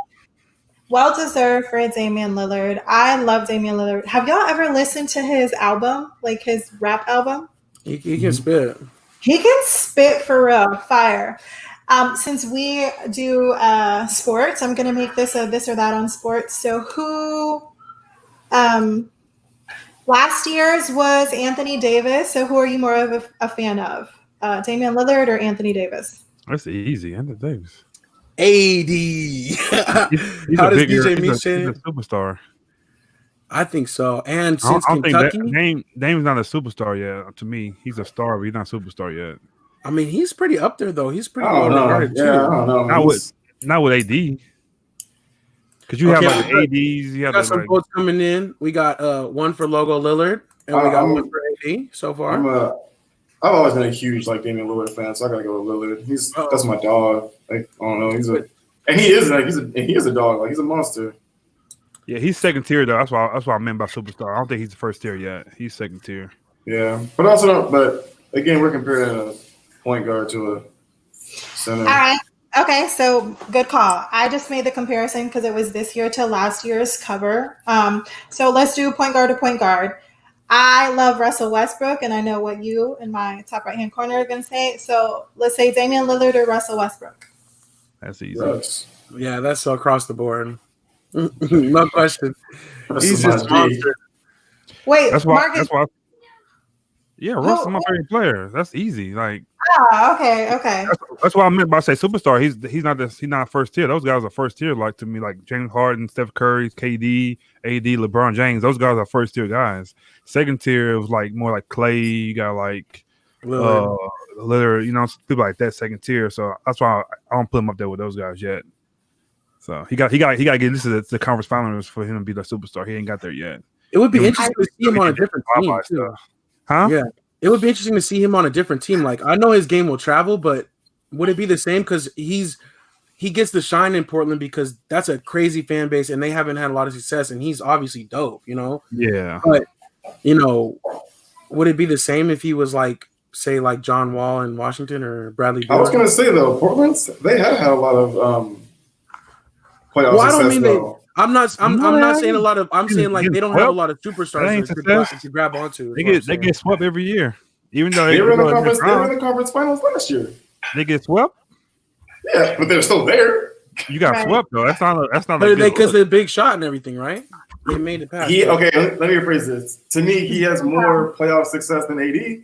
Well deserved for Damian Lillard. I love Damian Lillard. Have y'all ever listened to his album, like his rap album? He can spit. He can spit for real, fire. Since we do sports, I'm gonna make this a this or that on sports. So who? Last year's was Anthony Davis. So who are you more of a fan of? Damian Lillard or Anthony Davis? That's easy. Anthony Davis. AD. He's How does bigger, DJ Meach he's say a it? superstar. I think so. And I since don't think Kentucky, that Dame's not a superstar yet. To me, he's a star, but he's not a superstar yet. I mean, he's pretty up there though. He's pretty I well don't know. regarded too. Yeah, I don't know. Not with AD. Because you have Okay, like the ADs, you We have got the, some like, votes coming in. We got one for Logo Lillard, and we got one for AD so far. I've always been a huge like Damian Lillard fan, so I gotta go with Lillard. That's my dog. Like I don't know, he is a dog. Like he's a monster. yeah, he's second tier though. That's why I meant by superstar. I don't think he's the first tier yet. He's second tier. Yeah, but again, we're comparing a point guard to a center. All right. Okay, so good call. I just made the comparison because it was this year to last year's cover. So let's do point guard to point guard. I love Russell Westbrook, and I know what you in my top right-hand corner are going to say. So let's say Damian Lillard or Russell Westbrook. That's easy. Russ. Yeah, that's across the board. No question. He's my just G. monster. Wait, That's why. Marcus. That's why. Yeah, Russ is my favorite player. That's easy. Like Okay. that's what I meant by say superstar. He's not first tier. Those guys are first tier. Like to me, like James Harden, Steph Curry, KD, AD, LeBron James. Those guys are first tier guys. Second tier was like more like Clay. You got like Lillard. You know, people like that. Second tier. So that's why I don't put him up there with those guys yet. So he got to get this is the conference finals for him to be the superstar. He ain't got there yet. It would be interesting to see him on a different team too. Huh? Yeah, it would be interesting to see him on a different team. Like I know his game will travel, but would it be the same? Because he gets the shine in Portland because that's a crazy fan base, and they haven't had a lot of success, and he's obviously dope, you know. Yeah. But would it be the same if he was like, say, like John Wall in Washington or Bradley Beal? I was gonna say though, Portland, they have had a lot of playoff Well, I success. don't mean though. I'm not saying a lot of. I'm saying like they don't have a lot of That superstars ain't to grab onto. They get swept every year. Even though They were in the conference finals last year. they get swept. Yeah, but they're still there. You got swept though. That's not Because they're big shot and everything, right? They made it past. Okay, let me rephrase this. To me, he has more playoff success than AD.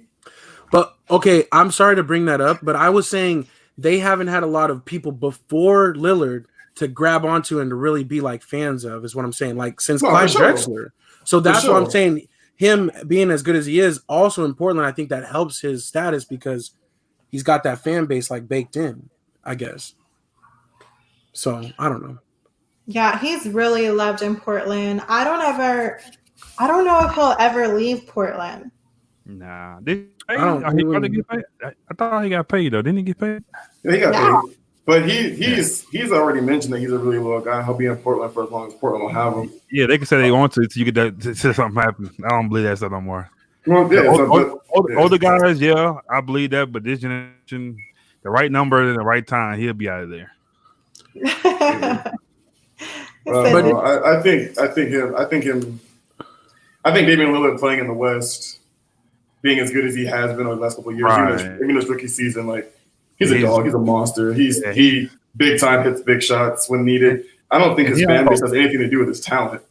But okay, I'm sorry to bring that up, but I was saying they haven't had a lot of people before Lillard to grab onto and to really be like fans of, is what I'm saying. Like since Clyde Drexler. So that's what I'm saying. Him being as good as he is, also in Portland, I think that helps his status because he's got that fan base like baked in, I guess. So I don't know. Yeah, he's really loved in Portland. I don't know if he'll ever leave Portland. Nah. Did I get paid? I thought he got paid though. Didn't he get paid? Yeah, he got paid. But he's already mentioned that he's a really loyal guy. He'll be in Portland for as long as Portland will have him. Yeah, they can say they want to you get that to something happen. I don't believe that stuff no more. Well, Older guys, yeah, I believe that. But this generation, the right number at the right time, he'll be out of there. I think Damian Lillard playing in the West, being as good as he has been over the last couple of years, even his rookie season, like he's a dog, he's a monster. He big time hits big shots when needed. I don't think his fan base has anything to do with his talent.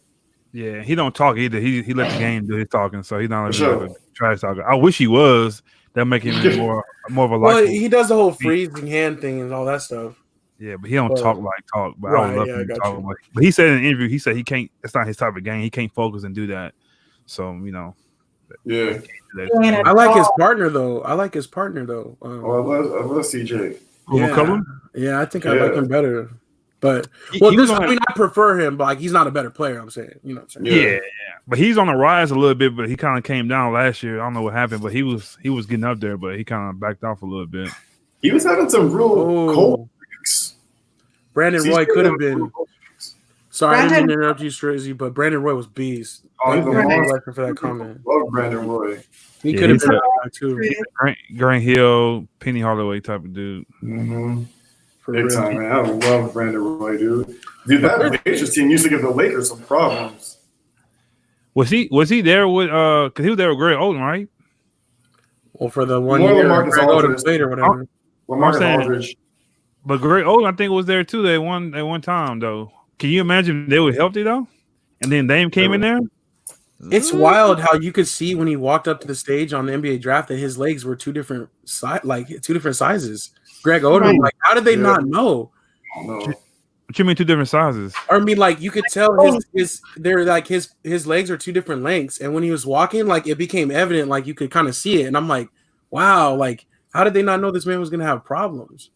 Yeah, he don't talk either. He let the game do his talking, so he's not like a trash talker. I wish he was. That make him more of a like. Well, he does the whole freezing hand thing and all that stuff. Yeah, but he don't talk like talk. But right, I would love him to talk like. But he said in an interview, he said he can't. It's not his type of game. He can't focus and do that. So Yeah. I like his partner though. I love CJ. Yeah, I think I like him better. But I prefer him, but like he's not a better player. I'm saying, you know what I'm saying? Yeah. But he's on the rise a little bit. But he kind of came down last year. I don't know what happened, but he was getting up there, but he kind of backed off a little bit. He was having some real cold weeks. Brandon Roy could have been. Sorry, I didn't mean to interrupt you, Strizzy, but Brandon Roy was beast. Oh, Thank he's you the for that comment. Love Brandon Roy. He Yeah, could have he's been a- a guy too. He's a Grant Hill, Penny Hardaway type of dude. Mm-hmm. For Big real. time, man. I love Brandon Roy, dude. Dude, that Pacers team used to give the Lakers some problems. Was he there with because he was there with Greg Oden, right? Well, for the one More year, LaMarcus Greg Aldridge. Oden played or whatever. Marcus saying- Aldridge. But Greg Oden, I think, was there too. At one time though. Can you imagine if they were healthy though? And then Dame came in there. It's wild how you could see when he walked up to the stage on the NBA draft that his legs were two different sizes. Greg Oden, Right. like, how did they Yeah. not know? I don't know. What you mean 2 different sizes? I mean, like, you could tell his legs are two different lengths, and when he was walking, like, it became evident, like, you could kind of see it, and I'm like, wow, like, how did they not know this man was gonna have problems?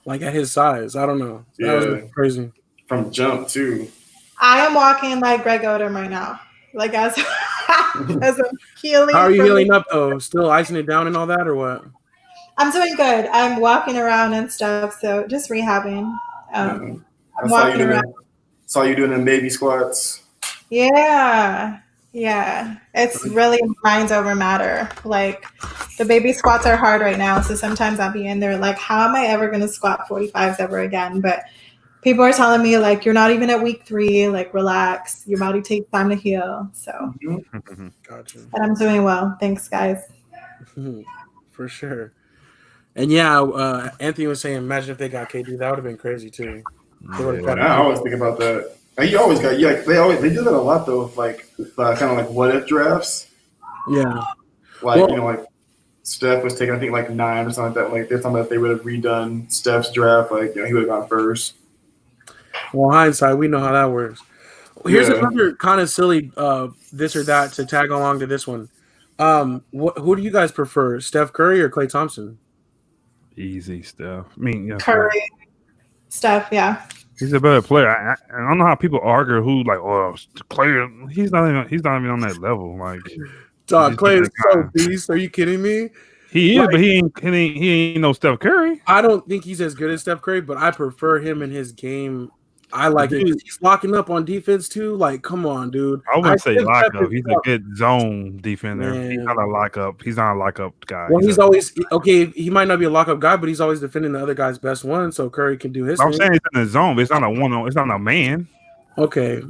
Like, at his size, I don't know. That was crazy. From jump too. I am walking like Greg Oden right now. Like as I'm healing. How are you from healing the- up though? Still icing it down and all that, or what? I'm doing good. I'm walking around and stuff, so just rehabbing. I I'm saw walking around. you doing them baby squats. Yeah. It's really mind over matter. Like the baby squats are hard right now, so sometimes I'll be in there like, how am I ever going to squat 45s ever again? But people are telling me like, you're not even at week 3. Like, relax. Your body takes time to heal. So, Gotcha. and I'm doing well. Thanks, guys. For sure. And yeah, Anthony was saying, imagine if they got KD, that would have been crazy too. They would've caught I him. always think about that. And he always got they do that a lot though, with like kind of like what if drafts. Yeah. Like Well- like Steph was taking I think like 9 or something like that. Like they're talking about if they would have redone Steph's draft, like he would have gone first. Well, hindsight, we know how that works. Here's Yeah. another kind of silly this or that to tag along to this one. Who do you guys prefer, Steph Curry or Klay Thompson? Easy stuff. I mean, yeah, Curry stuff. Yeah. he's a better player. I don't know how people argue who like, oh, player. He's not even on that level. Like, Dog, He's Klay is a so guy. beast. Are you kidding me? he is, Like- but he ain't no Steph Curry. I don't think he's as good as Steph Curry, but I prefer him in his game. I like it because he's locking up on defense too. Like, come on, dude. I wouldn't say think lock Steph up. is He's a tough. good zone defender. He's Man. not a lock up. He's not a lock up guy. Well, he's a- always okay. He might not be a lockup guy, but he's always defending the other guy's best one, so Curry can do his I'm thing. saying he's in the zone, but it's not a one on. It's not a man. Okay.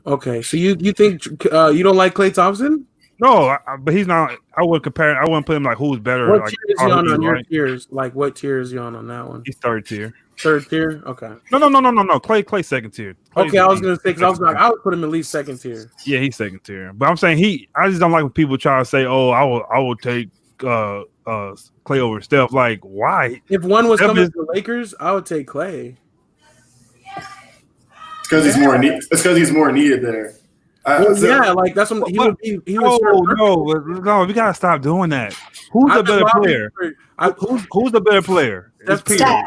So you think you don't like Klay Thompson? No, but he's not. I wouldn't compare. I wouldn't put him like who's better. What Like, tier is he on arguably, your right? tiers? Like, what tier is he on that one? He's third tier. Third tier? Okay. No. Clay second tier. Clay's Okay, I was the- gonna say because I was like, I would put him at least second tier. Yeah, he's second tier. But I'm saying I just don't like when people try to say, "Oh, I will take Clay over Steph." Like, why? If one was Steph coming is- to the Lakers, I would take Klay. It's because he's more needed. It's because he's more needed there. Yeah, like that's what he would be. He would serve perfect. No, we gotta stop doing that. Who's the I've better been player? Who's the better player? Steph Curry. Steph.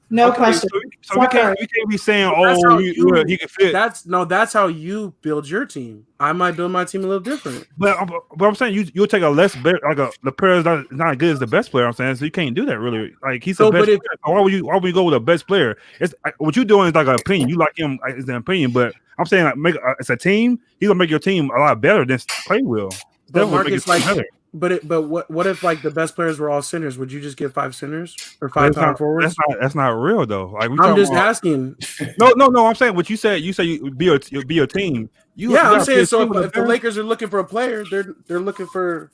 No Okay, question. So we can't be saying, That's how "Oh, he can fit." That's how you build your team. I might build my team a little different. But I'm saying you'll take a less better, like the player is not as good as the best player. I'm saying so you can't do that really. Like he's So, the best but if- player. So why would you go with the best player? It's what you're doing is like an opinion. You like him as an opinion, but I'm saying like it's a team. He's gonna make your team a lot better than Clay will. But That will make Marcus, your team like, better. but what if like the best players were all centers? Would you just get 5 centers or 5 That's power not, forwards? that's not real though. Like we I'm talking just about- asking. No. I'm saying what you said. You say you be a team. Yeah, I'm gotta saying be a so. team with If the best- Lakers are looking for a player, they're looking for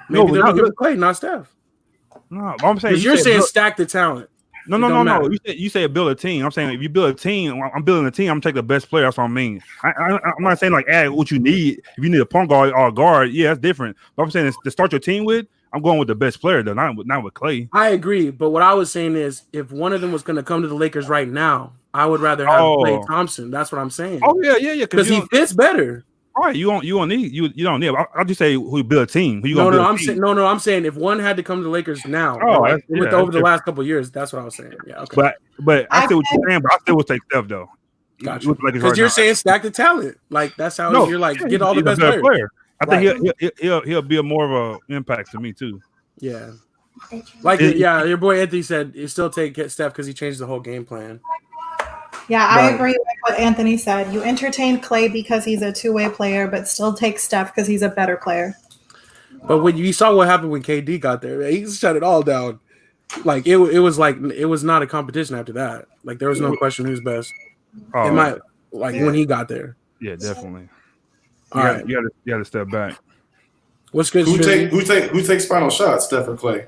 No, maybe they're not looking for Klay, not Steph. No, I'm saying Because you're said saying build- stack the talent. no. it don't matter. You say build a team. I'm saying if you build a team, I'm building a team. I'm taking the best player. That's what I mean. I'm not saying like add what you need. If you need a point guard or a guard, yeah, that's different. But I'm saying is to start your team with, I'm going with the best player though, not with Clay. I agree, but what I was saying is, if one of them was going to come to the Lakers right now, I would rather have Klay Thompson. That's what I'm saying. Oh yeah. Because he fits better. Right, you don't need. I'll just say who build a team. Who you gonna No, build a I'm team? saying I'm saying if one had to come to the Lakers now, Oh, like, yeah, with that's over the different. last couple of years, that's what I was saying. Yeah, okay. But I still what you're saying, but I still would take Steph though. Gotcha. With the Lakers Because right you're now. saying stack the talent. Like that's how No, you're like yeah, get all the he's a best better players. I think he'll be a more of an impact to me too. Yeah. Like your boy Anthony said, you still take Steph because he changed the whole game plan. Yeah, I agree with what Anthony said. You entertain Clay because he's a two-way player, but still take Steph because he's a better player. But when you saw what happened when KD got there, he shut it all down. Like it was not a competition after that. Like there was no question who's best. It might when he got there. Yeah, definitely. All right, you got to step back. What's good? Who takes final shots, Steph or Clay?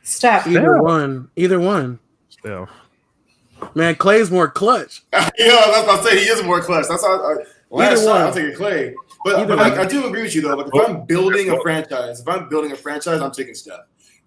Steph. Either one. Steph. Man, Clay's more clutch. Yeah, that's what I'm saying. He is more clutch. That's how. Last shot, I'll take a Clay. But I do agree with you though. Like if I'm building a franchise, I'm taking Steph.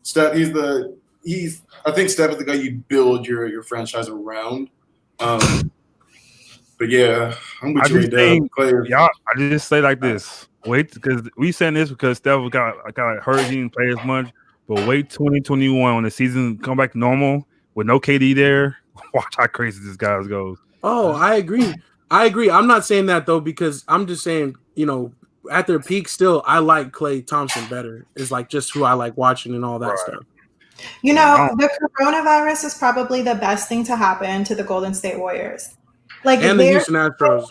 Steph, I think Steph is the guy you build your franchise around. But yeah, I'm with you. I just say like this. Wait, because we saying this because Steph got hurt, he didn't play as much. But wait 2021 when the season come back normal with no KD there. Watch how crazy this guy goes. Oh, I agree. I'm not saying that though because I'm just saying, at their peak, still I like Klay Thompson better. It's like just who I like watching and all that stuff. The coronavirus is probably the best thing to happen to the Golden State Warriors. And the Houston Astros.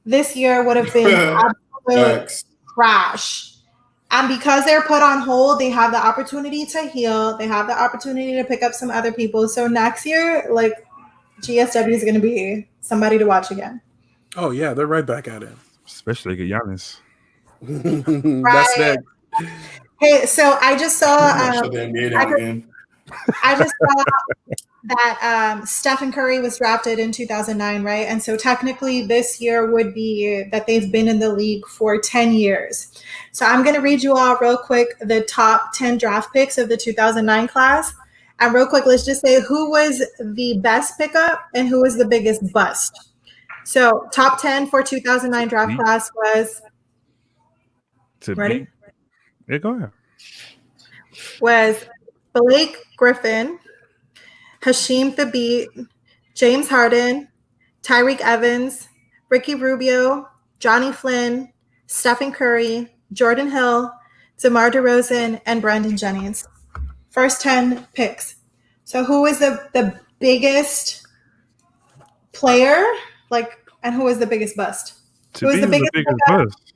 This year would have been absolute crash. And because they're put on hold, they have the opportunity to heal. They have the opportunity to pick up some other people. So next year, like GSW is going to be somebody to watch again. Oh yeah, they're right back at it. Especially get Giannis. That's that. Hey, so I just saw. I just saw that Stephen Curry was drafted in 2009, right? And so technically this year would be that they've been in the league for 10 years. So I'm going to read you all real quick the top 10 draft picks of the 2009 class. And real quick, let's just say who was the best pickup and who was the biggest bust. So top 10 for 2009 draft class was... Ready? Yeah, go ahead. Was Blake Griffin, Hasheem Thabeet, James Harden, Tyreek Evans, Ricky Rubio, Johnny Flynn, Stephen Curry, Jordan Hill, DeMar DeRozan, and Brandon Jennings. First 10 picks. So who is the biggest player? And who is the biggest bust? Who is the biggest bust?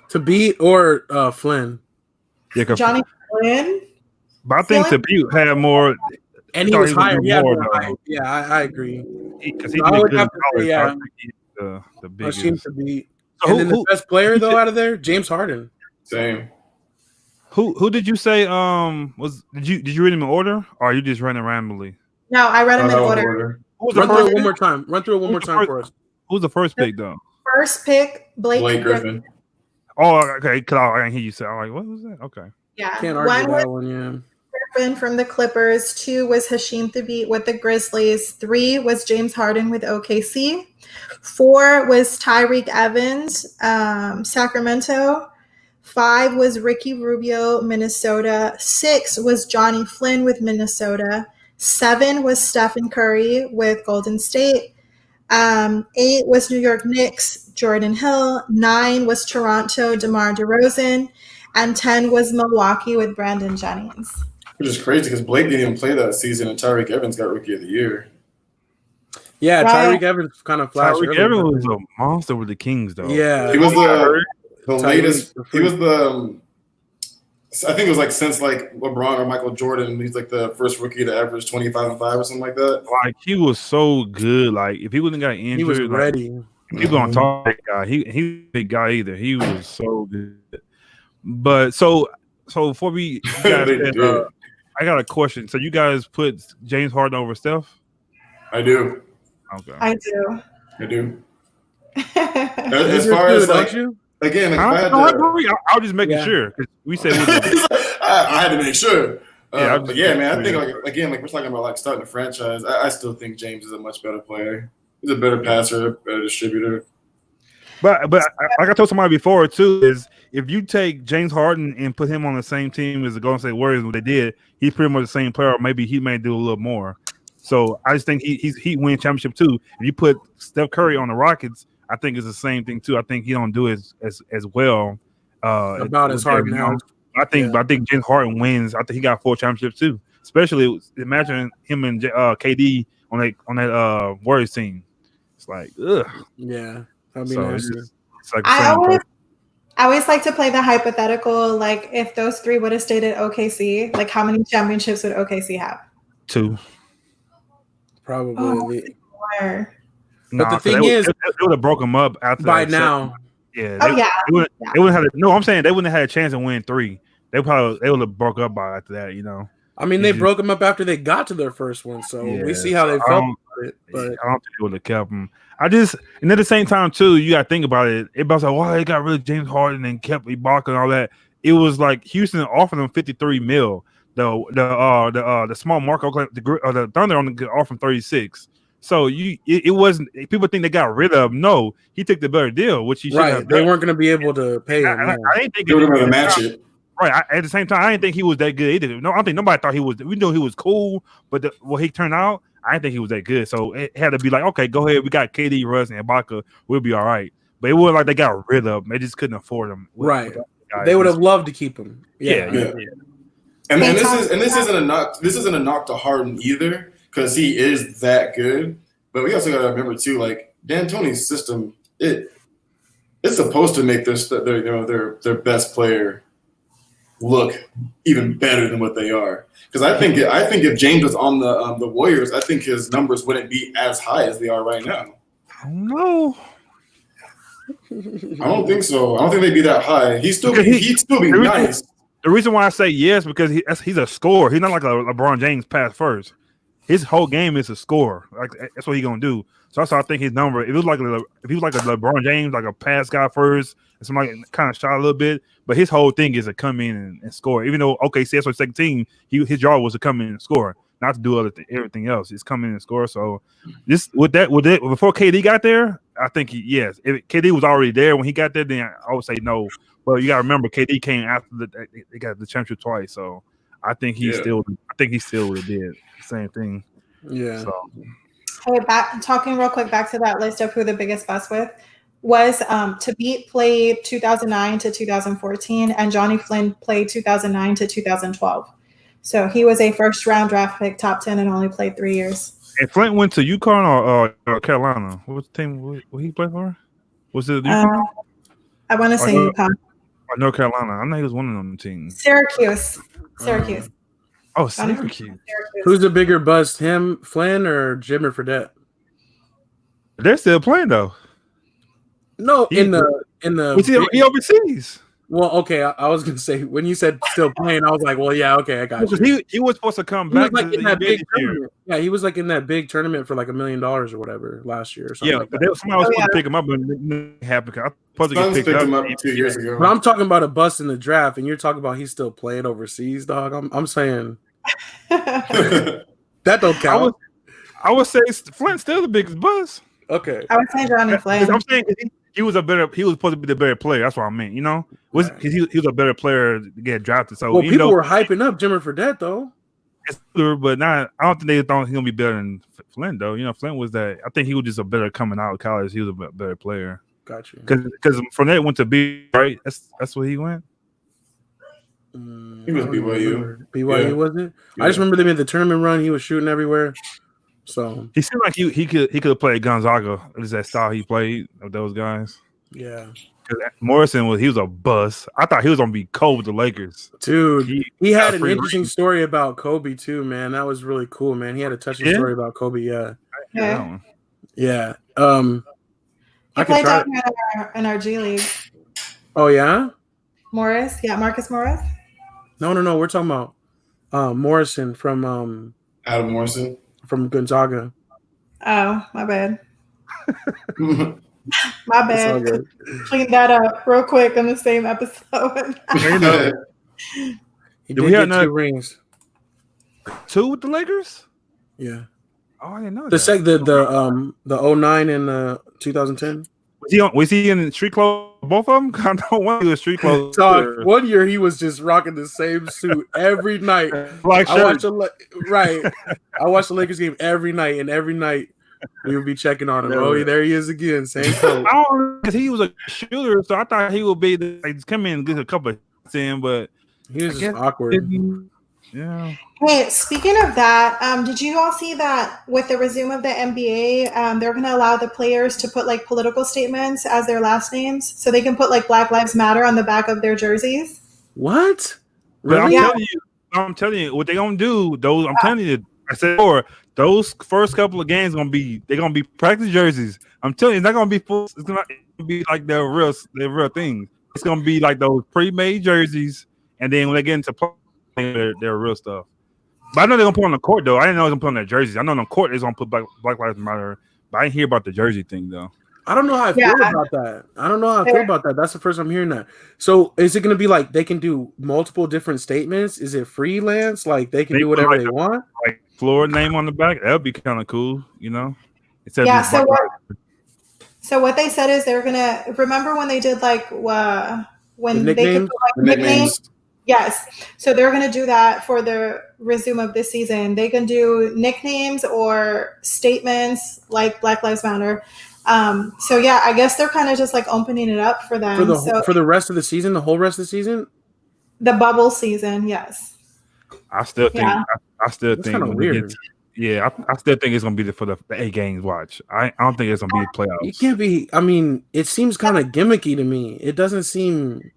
Thabeet or Flynn? Yeah, Johnny Flynn? But I think Thabeet had more, and he was higher. Yeah, I agree. Because he did good in college. Yeah, the biggest. Thabeet. And then the best player though out of there, James Harden. Same. Who did you say? Did you read him in order, or are you just running randomly? No, I read him in order. Run through it one more time. Run through it one more time for us. Who's the first pick though? First pick, Blake Griffin. Oh, okay. Cause I didn't hear you say. I'm like, what was that? Okay. Yeah. Can't argue that one. Yeah. Griffin from the Clippers. 2 was Hasheem Thabeet with the Grizzlies. 3 was James Harden with OKC. 4 was Tyreek Evans, Sacramento. 5 was Ricky Rubio, Minnesota. 6 was Johnny Flynn with Minnesota. 7 was Stephen Curry with Golden State. 8 was New York Knicks, Jordan Hill. 9 was Toronto, DeMar DeRozan. And 10 was Milwaukee with Brandon Jennings. Which is crazy because Blake didn't even play that season and Tyreek Evans got Rookie of the Year. Yeah, Tyreek Evans kind of flashed. Tyreek Evans was a monster with the Kings, though. Yeah. He was the latest. He was the... I think it was since LeBron or Michael Jordan, he's the first rookie to average 25 and 5 or something like that. He was so good. If he wouldn't got injured, he was ready. People don't talk that guy. He was a big guy either. He was so good. But so before we I got a question. So you guys put James Harden over Steph? I do. Okay. I do. As far as don't you? Again, I'll just make sure because we said I had to make sure. Man. I think we're talking about starting a franchise. I still think James is a much better player. He's a better passer, better distributor. But like I told somebody before too, is if you take James Harden and put him on the same team as the Golden State Warriors, what they did, he's pretty much the same player. Or maybe he may do a little more. So I just think he win championship too. If you put Steph Curry on the Rockets, I think it's the same thing too. I think he don't do it as well. About as hard now. I think James Harden wins. I think he got 4 championships too. Especially imagine him and KD on that Warriors team. It's like, ugh. Yeah, that'd be So nasty. it's like the I same always, person. I always like to play the hypothetical, like if those three would have stayed at OKC, like how many championships would OKC have? 2. Probably. More. But the Nah, thing is, they would have broke them up after by that now, Yeah, Oh yeah. they wouldn't have. No, I'm saying they wouldn't have had a chance to win 3. They would have broke up by after that. You know. I mean, they broke them up after they got to their first one, so we see how they felt about it. But I don't think they would have kept him. And at the same time too, you got to think about it. Everybody's like, "Why they got rid of James Harden and kept Ibaka and all that?" It was like Houston offered them $53 million. The small market, the Thunder only offered him 36. So it wasn't. People think they got rid of him. No, he took the better deal, which he should have. They weren't going to be able to pay him. I didn't think they were going to match it. Right. At the same time, I didn't think he was that good either. No, I don't think nobody thought he was. We knew he was cool, but what he turned out, I didn't think he was that good. So it had to be like, okay, go ahead. We got KD, Russ, and Ibaka. We'll be all right. But it wasn't like they got rid of him. They just couldn't afford him. Right. They would have loved to keep him. Yeah. And this isn't a knock. This isn't a knock to Harden either, because he is that good. But we also got to remember too, like D'Antoni's system, it's supposed to make their best player look even better than what they are. Because I think if James was on the Warriors, I think his numbers wouldn't be as high as they are right now. I don't know. I don't think so. I don't think they'd be that high. He'd still be nice. The reason why I say yes because he's a scorer. He's not like a LeBron James pass first. His whole game is a score. Like that's what he's gonna do. So that's why I think his number. If he was like a LeBron James, like a pass guy first, and somebody kind of shot a little bit, but his whole thing is to come in and score. Even though OKC that's what second team, his job was to come in and score, not to do everything else. It's come in and score. So this with that before KD got there, I think yes. If KD was already there when he got there, then I would say no. But you got to remember, KD came after they got the championship twice. So I think he still would have did the same thing. Yeah. So. Hey, talking real quick back to that list of who the biggest bust was Tabit played 2009 to 2014, and Johnny Flynn played 2009 to 2012. So he was a first-round draft pick, top 10, and only played 3 years. And Flint went to UConn or Carolina. What was the team? What he played for? Was it UConn? I want to say UConn. Or North Carolina. I know he was one of them teams. Syracuse. Oh, Syracuse. Who's the bigger bust, him, Flynn, or Jimmer Fredette? They're still playing though. No, in the he overseas. Well, okay, I was gonna say when you said still playing, I was like, well, yeah, okay, I got you. He was supposed to come back. Like in that big tournament. Yeah, he was like in that big tournament for like $1 million or whatever last year or something. Yeah, like but that. somebody was supposed to pick him up, but it didn't happen. I was supposed to get picked up 2 years ago. But I'm talking about a bust in the draft, and you're talking about he's still playing overseas, dog. I'm saying that don't count. I would say Flint's still the biggest bust. Okay, I would say Johnny Flynn. I'm saying he was supposed to be the better player. That's what I meant. You know, because he was a better player to get drafted. So people were hyping up Jimmer Fredette though. But not. I don't think they thought he was gonna be better than Flint though. You know, Flint was that. I think he was just a better coming out of college. He was a better player. Gotcha. Because Fournette went to B, right? That's where he went. He was BYU. BYU, wasn't it? Yeah. I just remember them in the tournament run. He was shooting everywhere. So he seemed like he could have played Gonzaga. Is that style he played of those guys? Yeah. Morrison was a bust. I thought he was gonna be cold with the Lakers. Dude, he had an interesting story about Kobe too, man. That was really cool, man. He had a touching story about Kobe. Yeah. Yeah. He played down here in our G League. Oh yeah? Morris? Yeah, Marcus Morris? No. We're talking about Morrison from Adam Morrison from Gonzaga. Oh, my bad. My bad. Clean that up real quick on the same episode. He did get 2 rings. 2 with the Lakers? Yeah. Oh, I didn't know that. The 09 and the 2010. Was he in street clothes? Both of them? I know one he was street clothes. One year he was just rocking the same suit every night. Black shirt. I watched the Lakers game every night, and every night we would be checking on him. Oh, there he is again. Same coat. Because he was a shooter, so I thought he would be come in and get a couple of hits in, but he was just awkward. Yeah. Hey, speaking of that, did you all see that with the resume of the NBA, they're going to allow the players to put like political statements as their last names, so they can put like Black Lives Matter on the back of their jerseys? What? But Really? I'm telling you, what they gonna do? Those I'm telling you, I said before, those first couple of games they're gonna be practice jerseys. I'm telling you, it's not gonna be full. It's gonna be like their real thing. It's gonna be like those pre-made jerseys, and then when they get into play, their real stuff. But I know they're gonna put on the court though. I didn't know they're gonna put on their jerseys. I know on the court they're gonna put Black Lives Matter, but I didn't hear about the jersey thing though. I don't know how I feel about that. I don't know how I feel about that. That's the first I'm hearing that. So is it going to be like they can do multiple different statements? Is it freelance? Like they can do whatever like they want? Like Florida name on the back. That would be kind of cool, you know? Yeah. So what they said is they're gonna remember when they did like when the they could do, like, nicknames. Yes. So they're going to do that for the resume of this season. They can do nicknames or statements like Black Lives Matter. So yeah, I guess they're kind of just like opening it up for them. For the rest of the season, the whole rest of the season? The bubble season, yes. I still think I still That's think kind of weird. I still think it's gonna be for the 8 games watch. I don't think it's gonna be playoffs. It can't be. I mean, it seems kind of gimmicky to me. It doesn't seem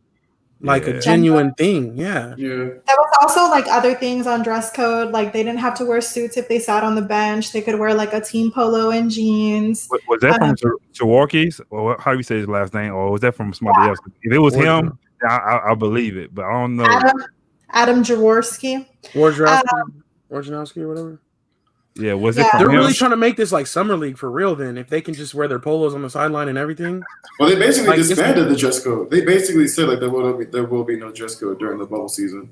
like a genuine thing. Yeah. There was also like other things on dress code. Like they didn't have to wear suits if they sat on the bench. They could wear like a team polo and jeans. Was that from Jaworski's, or how you say his last name, or was that from somebody else? If it was him, I believe it, but I don't know. Adam Jaworski. Wojnarowski or whatever. Yeah, was it? They're really trying to make this like summer league for real. Then, if they can just wear their polos on the sideline and everything. Well, they basically disbanded the dress code. They basically said like there will be no dress code during the bubble season.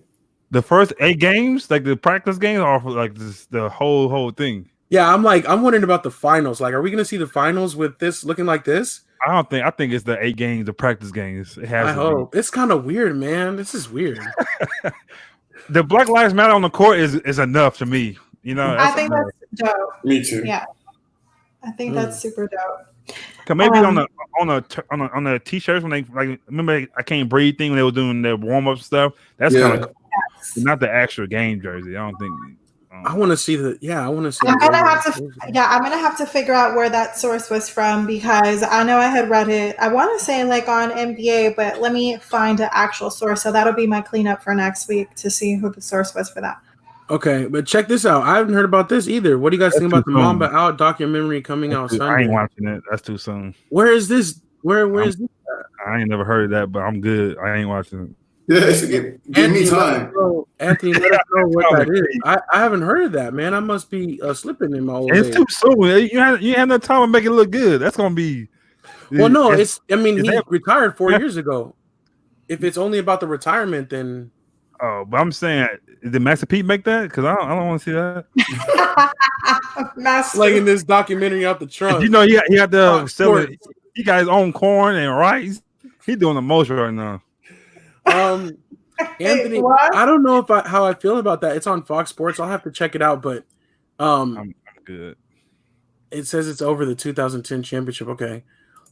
The first 8 games, like the practice games, or like the whole thing. Yeah, I'm wondering about the finals. Like, are we going to see the finals with this looking like this? I think it's the 8 games, the practice games. It has. I hope. It's kind of weird, man. This is weird. The Black Lives Matter on the court is enough to me. You know, I think that's dope. Me too. Yeah, I think that's super dope. Cause maybe on the t-shirts when they like remember I Can't Breathe thing when they were doing their warm up stuff. That's kind of cool. Not the actual game jersey. I don't think. I want to see the. Yeah, I want to see. I'm gonna have to figure out where that source was from because I know I had read it. I want to say like on NBA, but let me find an actual source. So that'll be my cleanup for next week to see who the source was for that. Okay, but check this out. I haven't heard about this either. What do you guys think about the Mamba Out documentary coming out Sunday? I ain't watching it. That's too soon. Where is this? Where is this? I ain't never heard of that, but I'm good. I ain't watching it. Yeah, give me time. Anthony, let us know what that is. I haven't heard of that, man. I must be slipping in my old age. It's too soon. You have no time to make it look good. That's gonna be. Well, no, I mean, he retired 4 years ago. If it's only about the retirement, then. Oh, but I'm saying, did Master Pete make that? Because I don't want to see that. Slinging this documentary out the trunk. You know, he had to sell it. He got his own corn and rice. He's doing the most right now. Anthony, I don't know how I feel about that. It's on Fox Sports. I'll have to check it out, but I'm good. It says it's over the 2010 championship. Okay.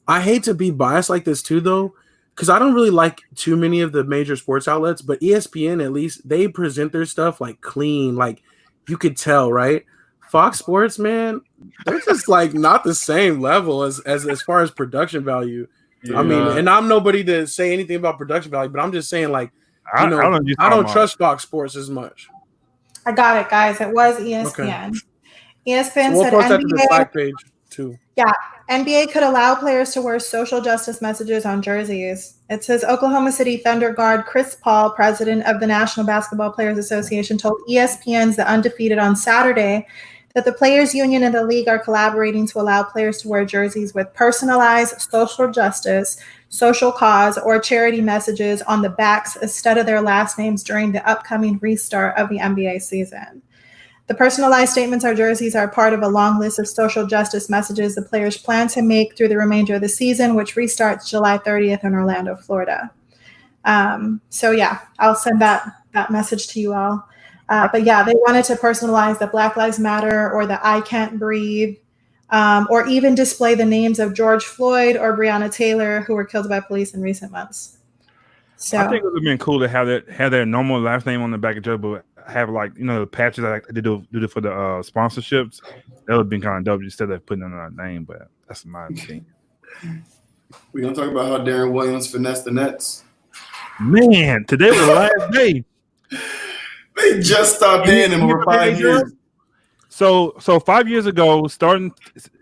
I hate to be biased like this too, though, because I don't really like too many of the major sports outlets, but ESPN, at least, they present their stuff like clean, like you could tell, right? Fox Sports, man, they're just like not the same level as far as production value. Yeah. I mean, and I'm nobody to say anything about production value, but I'm just saying, like, I don't trust Fox Sports as much. I got it, guys. It was ESPN. Okay. ESPN we'll said post that to the Slack page too. Yeah, NBA could allow players to wear social justice messages on jerseys. It says Oklahoma City Thunder guard Chris Paul, president of the National Basketball Players Association, told ESPN's The Undefeated on Saturday that the Players Union and the league are collaborating to allow players to wear jerseys with personalized social justice, social cause, or charity messages on the backs instead of their last names during the upcoming restart of the NBA season. The personalized statements or jerseys are part of a long list of social justice messages the players plan to make through the remainder of the season, which restarts July 30th in Orlando, Florida. So yeah, I'll send that message to you all. But yeah, they wanted to personalize the Black Lives Matter or the I Can't Breathe, or even display the names of George Floyd or Breonna Taylor, who were killed by police in recent months. So I think it would have been cool to have their normal last name on the back of jersey, but have the patches like they do for the sponsorships. That would have been kind of dope instead of putting another name. But that's my opinion. We're gonna talk about how Darren Williams finessed the Nets. Man, today was the last day. They just stopped paying him over 5 years. So 5 years ago,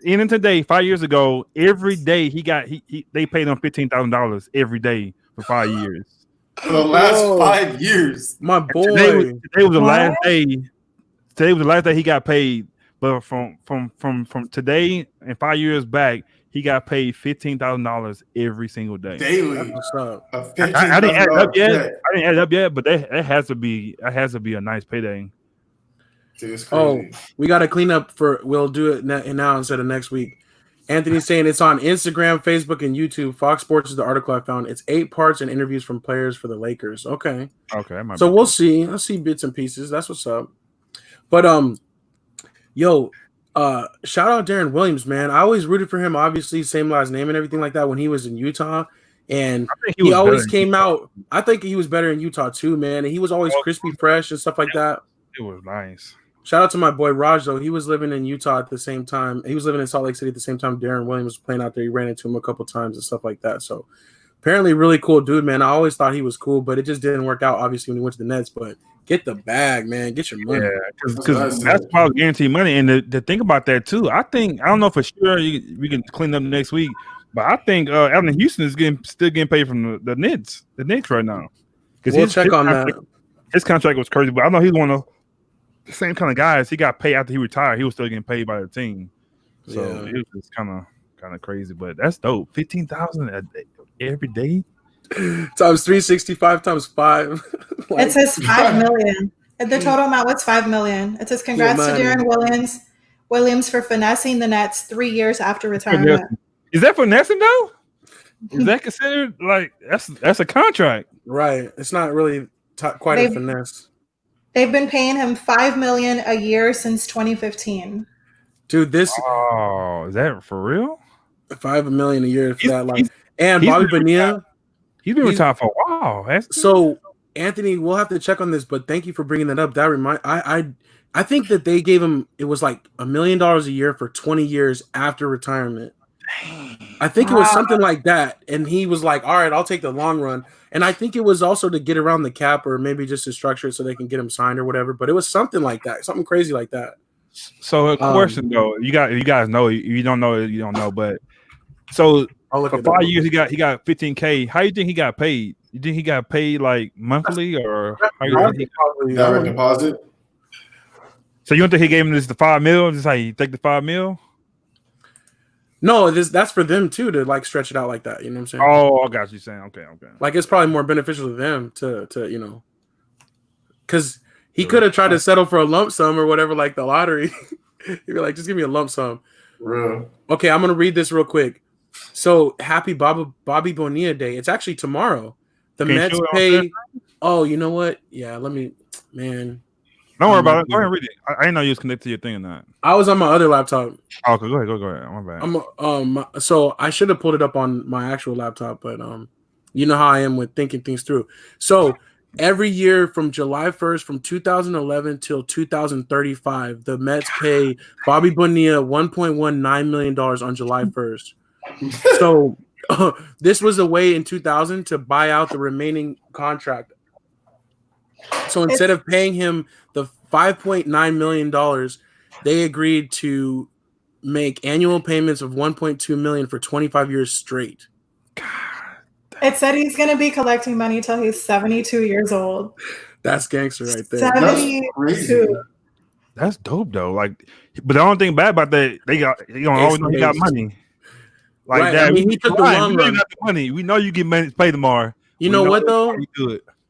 ending today, 5 years ago, every day they paid him $15,000 every day for 5 years. For the last 5 years. My boy. Today was the last day. Today was the last day he got paid. But from today and 5 years back, he got paid $15,000 every single day. Daily. What's up? I didn't add it up yet. I didn't add it up yet, but that has to be a nice payday. Oh, we got to clean up we'll do it now instead of next week. Anthony's saying it's on Instagram, Facebook, and YouTube. Fox Sports is the article I found. It's 8 parts and interviews from players for the Lakers. Okay. So we'll see. I'll see bits and pieces. That's what's up. But shout out Darren Williams, man. I always rooted for him. Obviously, same last name and everything like that when he was in Utah. And he always came out. I think he was better in Utah too, man. And he was always crispy fresh and stuff like that. It was nice. Shout out to my boy Raj, though. He was living in Utah at the same time. He was living in Salt Lake City at the same time Darren Williams was playing out there. He ran into him a couple times and stuff like that. So apparently really cool dude, man. I always thought he was cool, but it just didn't work out, obviously, when he went to the Nets. But get the bag, man. Get your money. Yeah, because that's probably guaranteed money. And the thing about that, too, I don't know for sure we can clean up next week, but I think Allen Houston is still getting paid from the Knicks right now. We'll check on that. His contract was crazy, but I know he's one of the same kind of guys. He got paid after he retired. He was still getting paid by the team, so it was just kind of crazy. But that's dope. $15,000 every day times 365 times 5. It says $5 million. The total amount was $5 million. It says congrats to Darren Williams for finessing the Nets 3 years after retirement. Is that finessing though? Is that considered like that's a contract? Right. It's not really quite a finesse. They've been paying him $5 million a year since 2015. Dude, is that for real? $5 million a year for that. And Bobby Bonilla, he's been retired for a while. So Anthony, we'll have to check on this, but thank you for bringing that up. That I think that they gave him, it was like $1 million a year for 20 years after retirement. I think it was something like that. And he was like, all right, I'll take the long run. And I think it was also to get around the cap or maybe just to structure it so they can get him signed or whatever. But it was something like that, something crazy like that. So a question though, you guys know, you don't know, you don't know, but so for 5 years he got $15K. How do you think he got paid? You think he got paid like monthly or how you think he got a deposit? So you don't think he gave him the $5 million? Just how you take the $5 million? No, that's for them too to like stretch it out like that. You know what I'm saying? Oh, I got you saying. Okay. Like it's probably more beneficial to them to because he could have tried to settle for a lump sum or whatever, like the lottery. He'd be like, just give me a lump sum. Real. Okay, I'm gonna read this real quick. So happy Bobby Bonilla Day. It's actually tomorrow. The Mets pay. Oh, you know what? Yeah, man. Don't worry about it. Go ahead and read it. I didn't know you was connected to your thing or not. I was on my other laptop. Oh, okay, go ahead. My bad. So I should have pulled it up on my actual laptop, but you know how I am with thinking things through. So every year from July 1st, from 2011 till 2035, the Mets pay Bobby Bonilla $1.19 million on July 1st. So this was a way in 2000 to buy out the remaining contract. So instead of paying him the $5.9 million, they agreed to make annual payments of $1.2 million for 25 years straight. God. It said he's going to be collecting money till he's 72 years old. That's gangster right there. 72. That's dope though. Like, but the only thing bad about that, they always know he got money. Like right. that. I mean, he took the long run. Got the money. We know you get money to pay tomorrow. You know what though?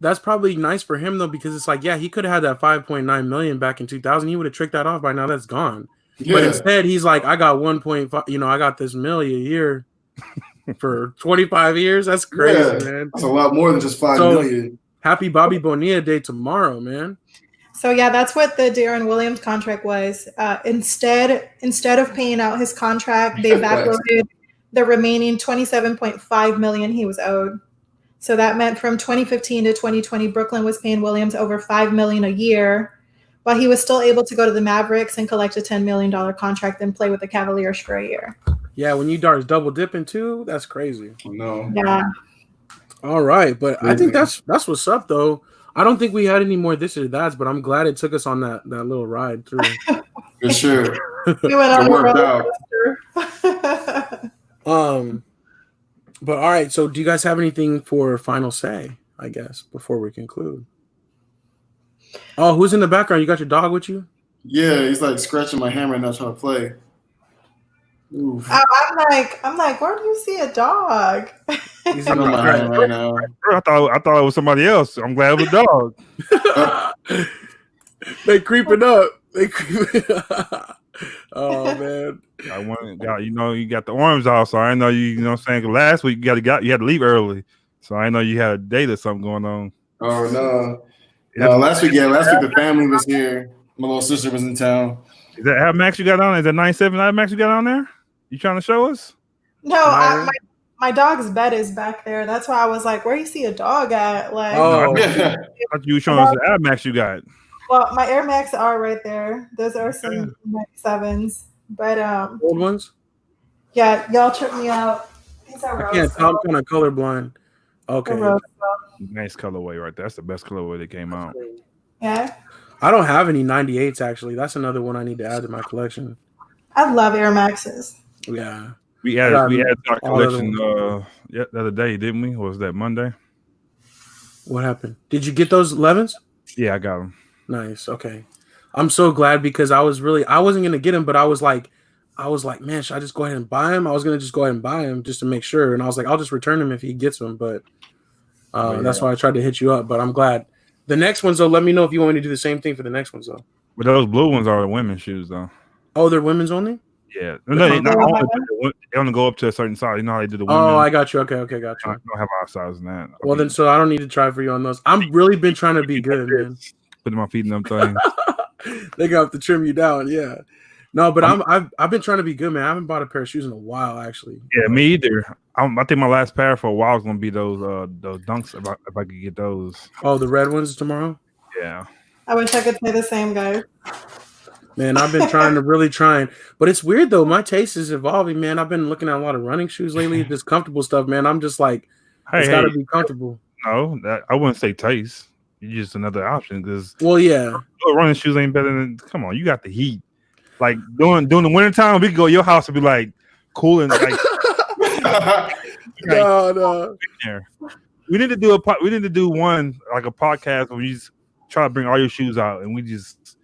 That's probably nice for him though, because it's like, yeah, he could have had that $5.9 million back in 2000. He would have tricked that off by now. That's gone. Yeah. But instead, he's like, I got 1.5. I got this million a year for 25 years. That's crazy, man. That's a lot more than just $5 million. Happy Bobby Bonilla Day tomorrow, man. So yeah, that's what the Darren Williams contract was. Instead of paying out his contract, they backloaded the remaining $27.5 million he was owed. So that meant from 2015 to 2020, Brooklyn was paying Williams over $5 million a year, while he was still able to go to the Mavericks and collect a $10 million contract and play with the Cavaliers for a year. Yeah, when you darts double dipping too, that's crazy. No. Yeah. All right, but I think that's what's up though. I don't think we had any more this or that's, but I'm glad it took us on that little ride through. For sure. We went on It a worked roller out. coaster. But all right, so do you guys have anything for final say, I guess, before we conclude? Oh, who's in the background? You got your dog with you? Yeah, he's like scratching my hand right now trying to play. Oof. I'm like, where do you see a dog? He's on my hand right now. I thought it was somebody else. I'm glad it was a dog. They creeping up. Oh man. You got the arms off, so I know you know what I'm saying. Last week you had to leave early. So I know you had a date or something going on. Oh no. No, last week the family was here. My little sister was in town. Is that Air Max you got on? Is that 97 Air Max you got on there? You trying to show us? No, my dog's bed is back there. That's why I was like, where you see a dog at? Like, oh, I thought you were showing us the Air Max you got. Well, my Air Max are right there. Those are some 97s. But old ones? Yeah, y'all tripped me out. These are rose. Yeah, I'm kind of colorblind. Okay. Nice colorway right there. That's the best colorway that came out. Yeah. I don't have any 98s actually. That's another one I need to add to my collection. I love Air Maxes. Yeah. We added our collection the other day, didn't we? Or was that Monday? What happened? Did you get those 11s? Yeah, I got them. Nice. Okay. I'm so glad because I wasn't gonna get them, but I was like, man, should I just go ahead and buy them? I was gonna just go ahead and buy them just to make sure, and I was like, I'll just return them if he gets them. But that's why I tried to hit you up. But I'm glad. The next ones though, let me know if you want me to do the same thing for the next ones though. But those blue ones are the women's shoes though. Oh, they're women's only? Yeah. No, they only go up to a certain size. You know how they do the women. Oh, I got you. Okay, got you. I don't have our size in that. Well, then, so I don't need to try for you on those. I'm really been trying to be good, man. Putting my feet in them things. They gonna have to trim you down, yeah. No, but I've been trying to be good, man. I haven't bought a pair of shoes in a while, actually. Yeah, me either. I think my last pair for a while is gonna be those Dunks if I could get those. Oh, the red ones tomorrow? Yeah. I wish I could say the same, guys. Man, I've been trying, but it's weird though. My taste is evolving, man. I've been looking at a lot of running shoes lately, just comfortable stuff, man. I'm just like, it's got to be comfortable. No, I wouldn't say taste. It's just another option because running shoes ain't better than. Come on, you got the heat. Like during the wintertime, we could go to your house and be like cool and like. No. We need to do one like a podcast where you just try to bring all your shoes out and we just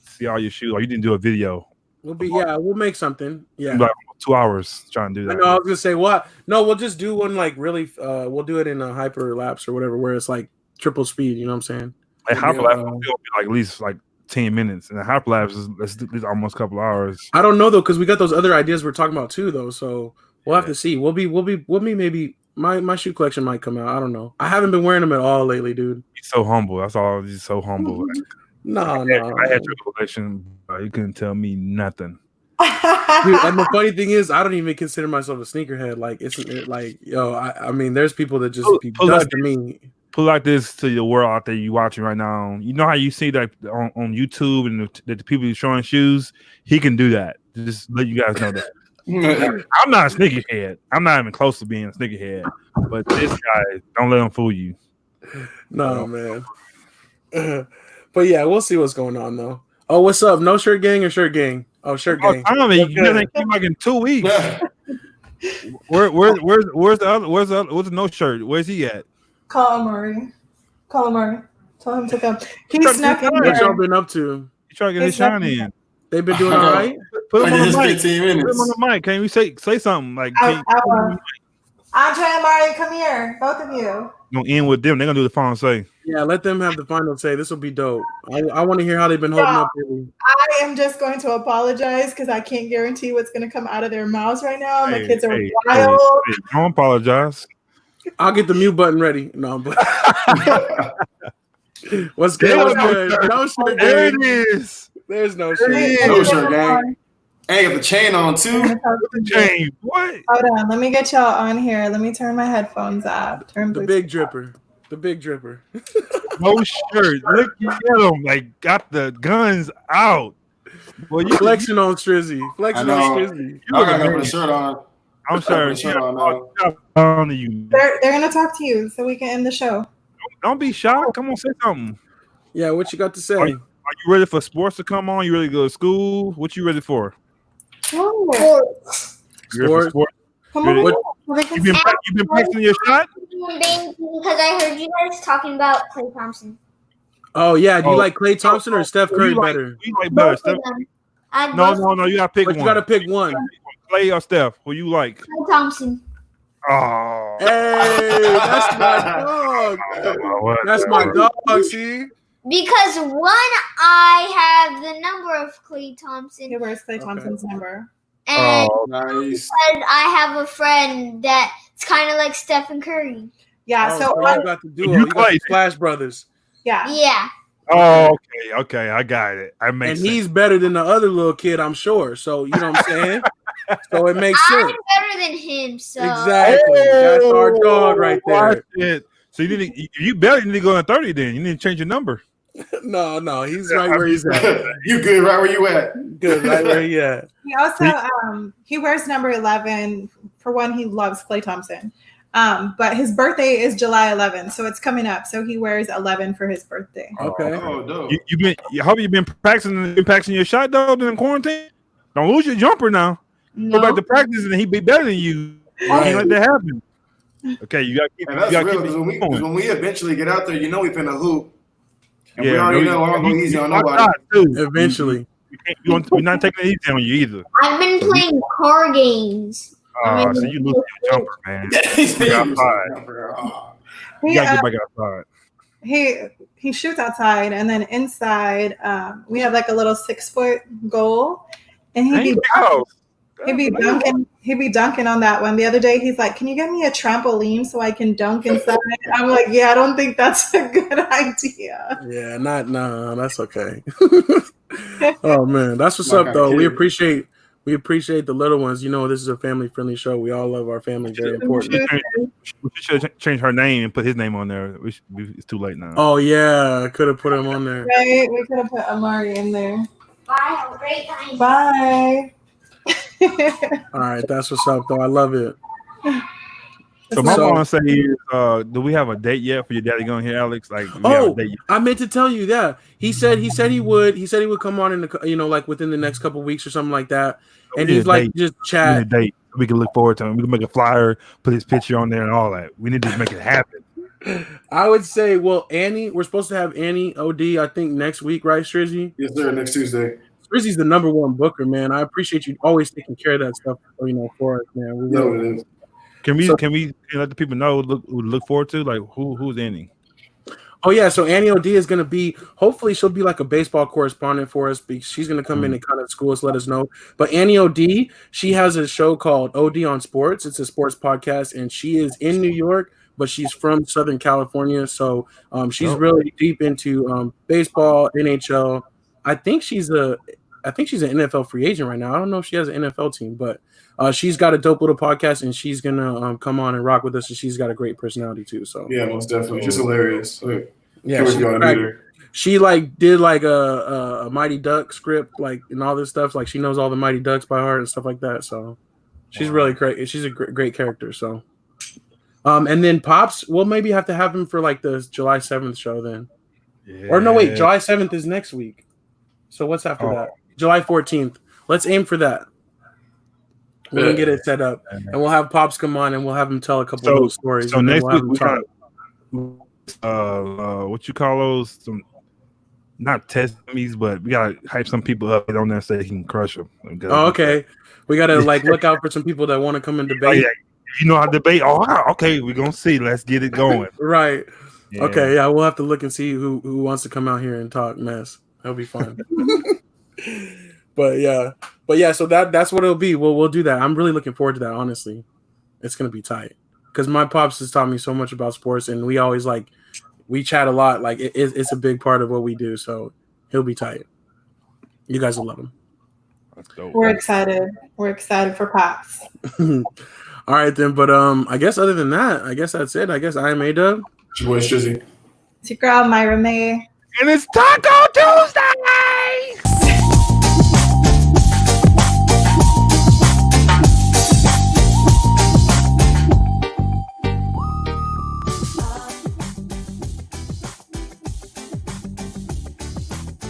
see all your shoes. Or you didn't do a video. We'll make something. Yeah, like 2 hours trying to do that. I was gonna say what? No, we'll just do one like really. We'll do it in a hyperlapse or whatever, where it's like triple speed. You know what I'm saying? Like hyperlapse will be like at least like 10 minutes, and the hyperlapse is almost a couple hours. I don't know though, because we got those other ideas we're talking about too, though. So we'll have to see. We'll be maybe my shoe collection might come out. I don't know. I haven't been wearing them at all lately, dude. He's so humble. That's all. He's so humble. No. I had your collection. You couldn't tell me nothing. Dude, and the funny thing is, I don't even consider myself a sneakerhead. Like, it's like, yo, I mean, there's people that just be dusting me. Put like this to the world out there you watching right now. You know how you see that on YouTube and the people showing shoes? He can do that. Just let you guys know that. I'm not a sneakerhead. I'm not even close to being a sneakerhead. But this guy, don't let him fool you. No, man. But yeah, we'll see what's going on though. Oh, what's up? No shirt gang or shirt gang? Oh, shirt gang. You came like in 2 weeks. Where's the other? Where's the no shirt? Where's he at? Call Murray. Tell him to come. He snuck in What there. y'all been up to? You trying to get his shine in? They've been doing all right. Put him on the mic. 15 minutes. Put him on the mic. Can you say something like? Andre and Mari, come here, both of you. Gonna end with them. They're gonna do the final say. Yeah, let them have the final say. This will be dope. I want to hear how they've been holding up. I am just going to apologize because I can't guarantee what's going to come out of their mouths right now. My kids are wild. Don't apologize. I'll get the mute button ready. No, but what's good? What's good? No shirt gang. There it is. There's no shirt. No shirt gang. And you got the chain on too. The chain, what? Hold on, let me get y'all on here. Let me turn my headphones up. Turn The big dripper. The big dripper. No shirt. Look at him. Like, got the guns out. Well, you flexing on Strizzy. Flexing on Strizzy. I gotta put a shirt on. I'm sorry. They're gonna talk to you so we can end the show. Don't be shy. Come on, say something. Yeah, what you got to say? Are you ready for sports to come on? You ready to go to school? What you ready for? Sports. Come on. You been practicing your shot? Because I heard you guys talking about Klay Thompson. Oh yeah, do you like Klay Thompson or Steph Curry better? You like better, Steph? No. You gotta pick one. You gotta pick one. Klay or Steph? Who you like? Klay Thompson. Oh, hey, that's my dog. That's my dog. See. Because one, I have the number of Klay Thompson. Where's Klay Thompson's number? And nice. I have a friend that's kind of like Stephen Curry. Yeah, so you got the duo. You got the Splash Brothers. Yeah. Oh, okay, I got it. And he's better than the other little kid, I'm sure. So you know what I'm saying. So it makes sense. I'm better than him. So exactly, that's our dog right there. So you better need to go on 30. Then you need to change your number. No, he's right where he's at. You good right where you at? Good right where he at. He also he wears number 11. For one, he loves Klay Thompson. But his birthday is July 11th, so it's coming up. So he wears 11 for his birthday. Okay. Oh, dope. I hope you've been practicing your shot though during quarantine. Don't lose your jumper now. No. Go back to practice and he'd be better than you. Right. Can't let that happen. Okay, you gotta keep. And that's real because when we eventually get out there, you know we finna hoop. And we already know I'm gonna go easy on nobody. Eventually, we're not taking it easy on you either. I've been playing car games. So you lose your jumper, man. You gotta get back outside. He shoots outside, and then inside we have like a little 6-foot goal, and he'd be dunking on that one. The other day he's like, "Can you get me a trampoline so I can dunk inside?" I'm like, "Yeah, I don't think that's a good idea." Yeah, that's okay. Oh man, that's what's up though. We appreciate the little ones. You know, this is a family friendly show. We all love our family. Very important. We should change her name and put his name on there. It's too late now. Oh yeah, I could have put him on there. Right, we could have put Amari in there. Bye. Have a great time. Bye. All right, that's what's up though. I love it. So my mom say, do we have a date yet for your daddy going here, Alex? Like, I meant to tell you that he said he would come on in the like within the next couple weeks or something like that, and he's like just chat. We need a date. We can look forward to him. We can make a flyer, put his picture on there, and all that. We need to make it happen. I would say, well, Annie, we're supposed to have Annie OD. I think next week, right, Strizzy? Yes, sir. Next Tuesday. Strizzy's the number one booker, man. I appreciate you always taking care of that stuff, for us, man. We really it is. Can we let the people know look forward to like who's Annie? Oh yeah, so Annie OD is gonna be. Hopefully, she'll be like a baseball correspondent for us. Because she's gonna come in and kind of school us, let us know. But Annie OD, she has a show called OD on Sports. It's a sports podcast, and she is in New York, but she's from Southern California. So she's really deep into baseball, NHL. I think she's an NFL free agent right now. I don't know if she has an NFL team, but she's got a dope little podcast, and she's gonna come on and rock with us. And she's got a great personality too. So yeah, most definitely, she's hilarious. Yeah, she like did like a Mighty Duck script, like and all this stuff. Like she knows all the Mighty Ducks by heart and stuff like that. So she's really great. She's a great character. So, and then Pops, we'll maybe have to have him for like the July 7th show then. Yeah. Or no, wait, July 7th is next week. So what's after that? July 14th. Let's aim for that. We're gonna get it set up, and we'll have Pops come on, and we'll have him tell a couple of those stories. So next week, what you call those? Some not testimonies, but we gotta hype some people up on there so they can crush them. Oh, okay. We gotta like look out for some people that want to come and debate. Oh, yeah. You know how to debate? Oh, okay. We're gonna see. Let's get it going. Right. Yeah. Okay. Yeah, we'll have to look and see who wants to come out here and talk mess. That'll be fun. But yeah, so that's what it'll be. We'll do that. I'm really looking forward to that. Honestly, it's gonna be tight because my pops has taught me so much about sports, and we always we chat a lot. Like it's a big part of what we do. So he'll be tight. You guys will love him. That's dope. We're excited. We're excited for Pops. All right then, but I guess other than that, I guess that's it. I guess I am A-Dub. It's your boy Shizzy. It's your girl Myra May. And it's Taco Tuesday.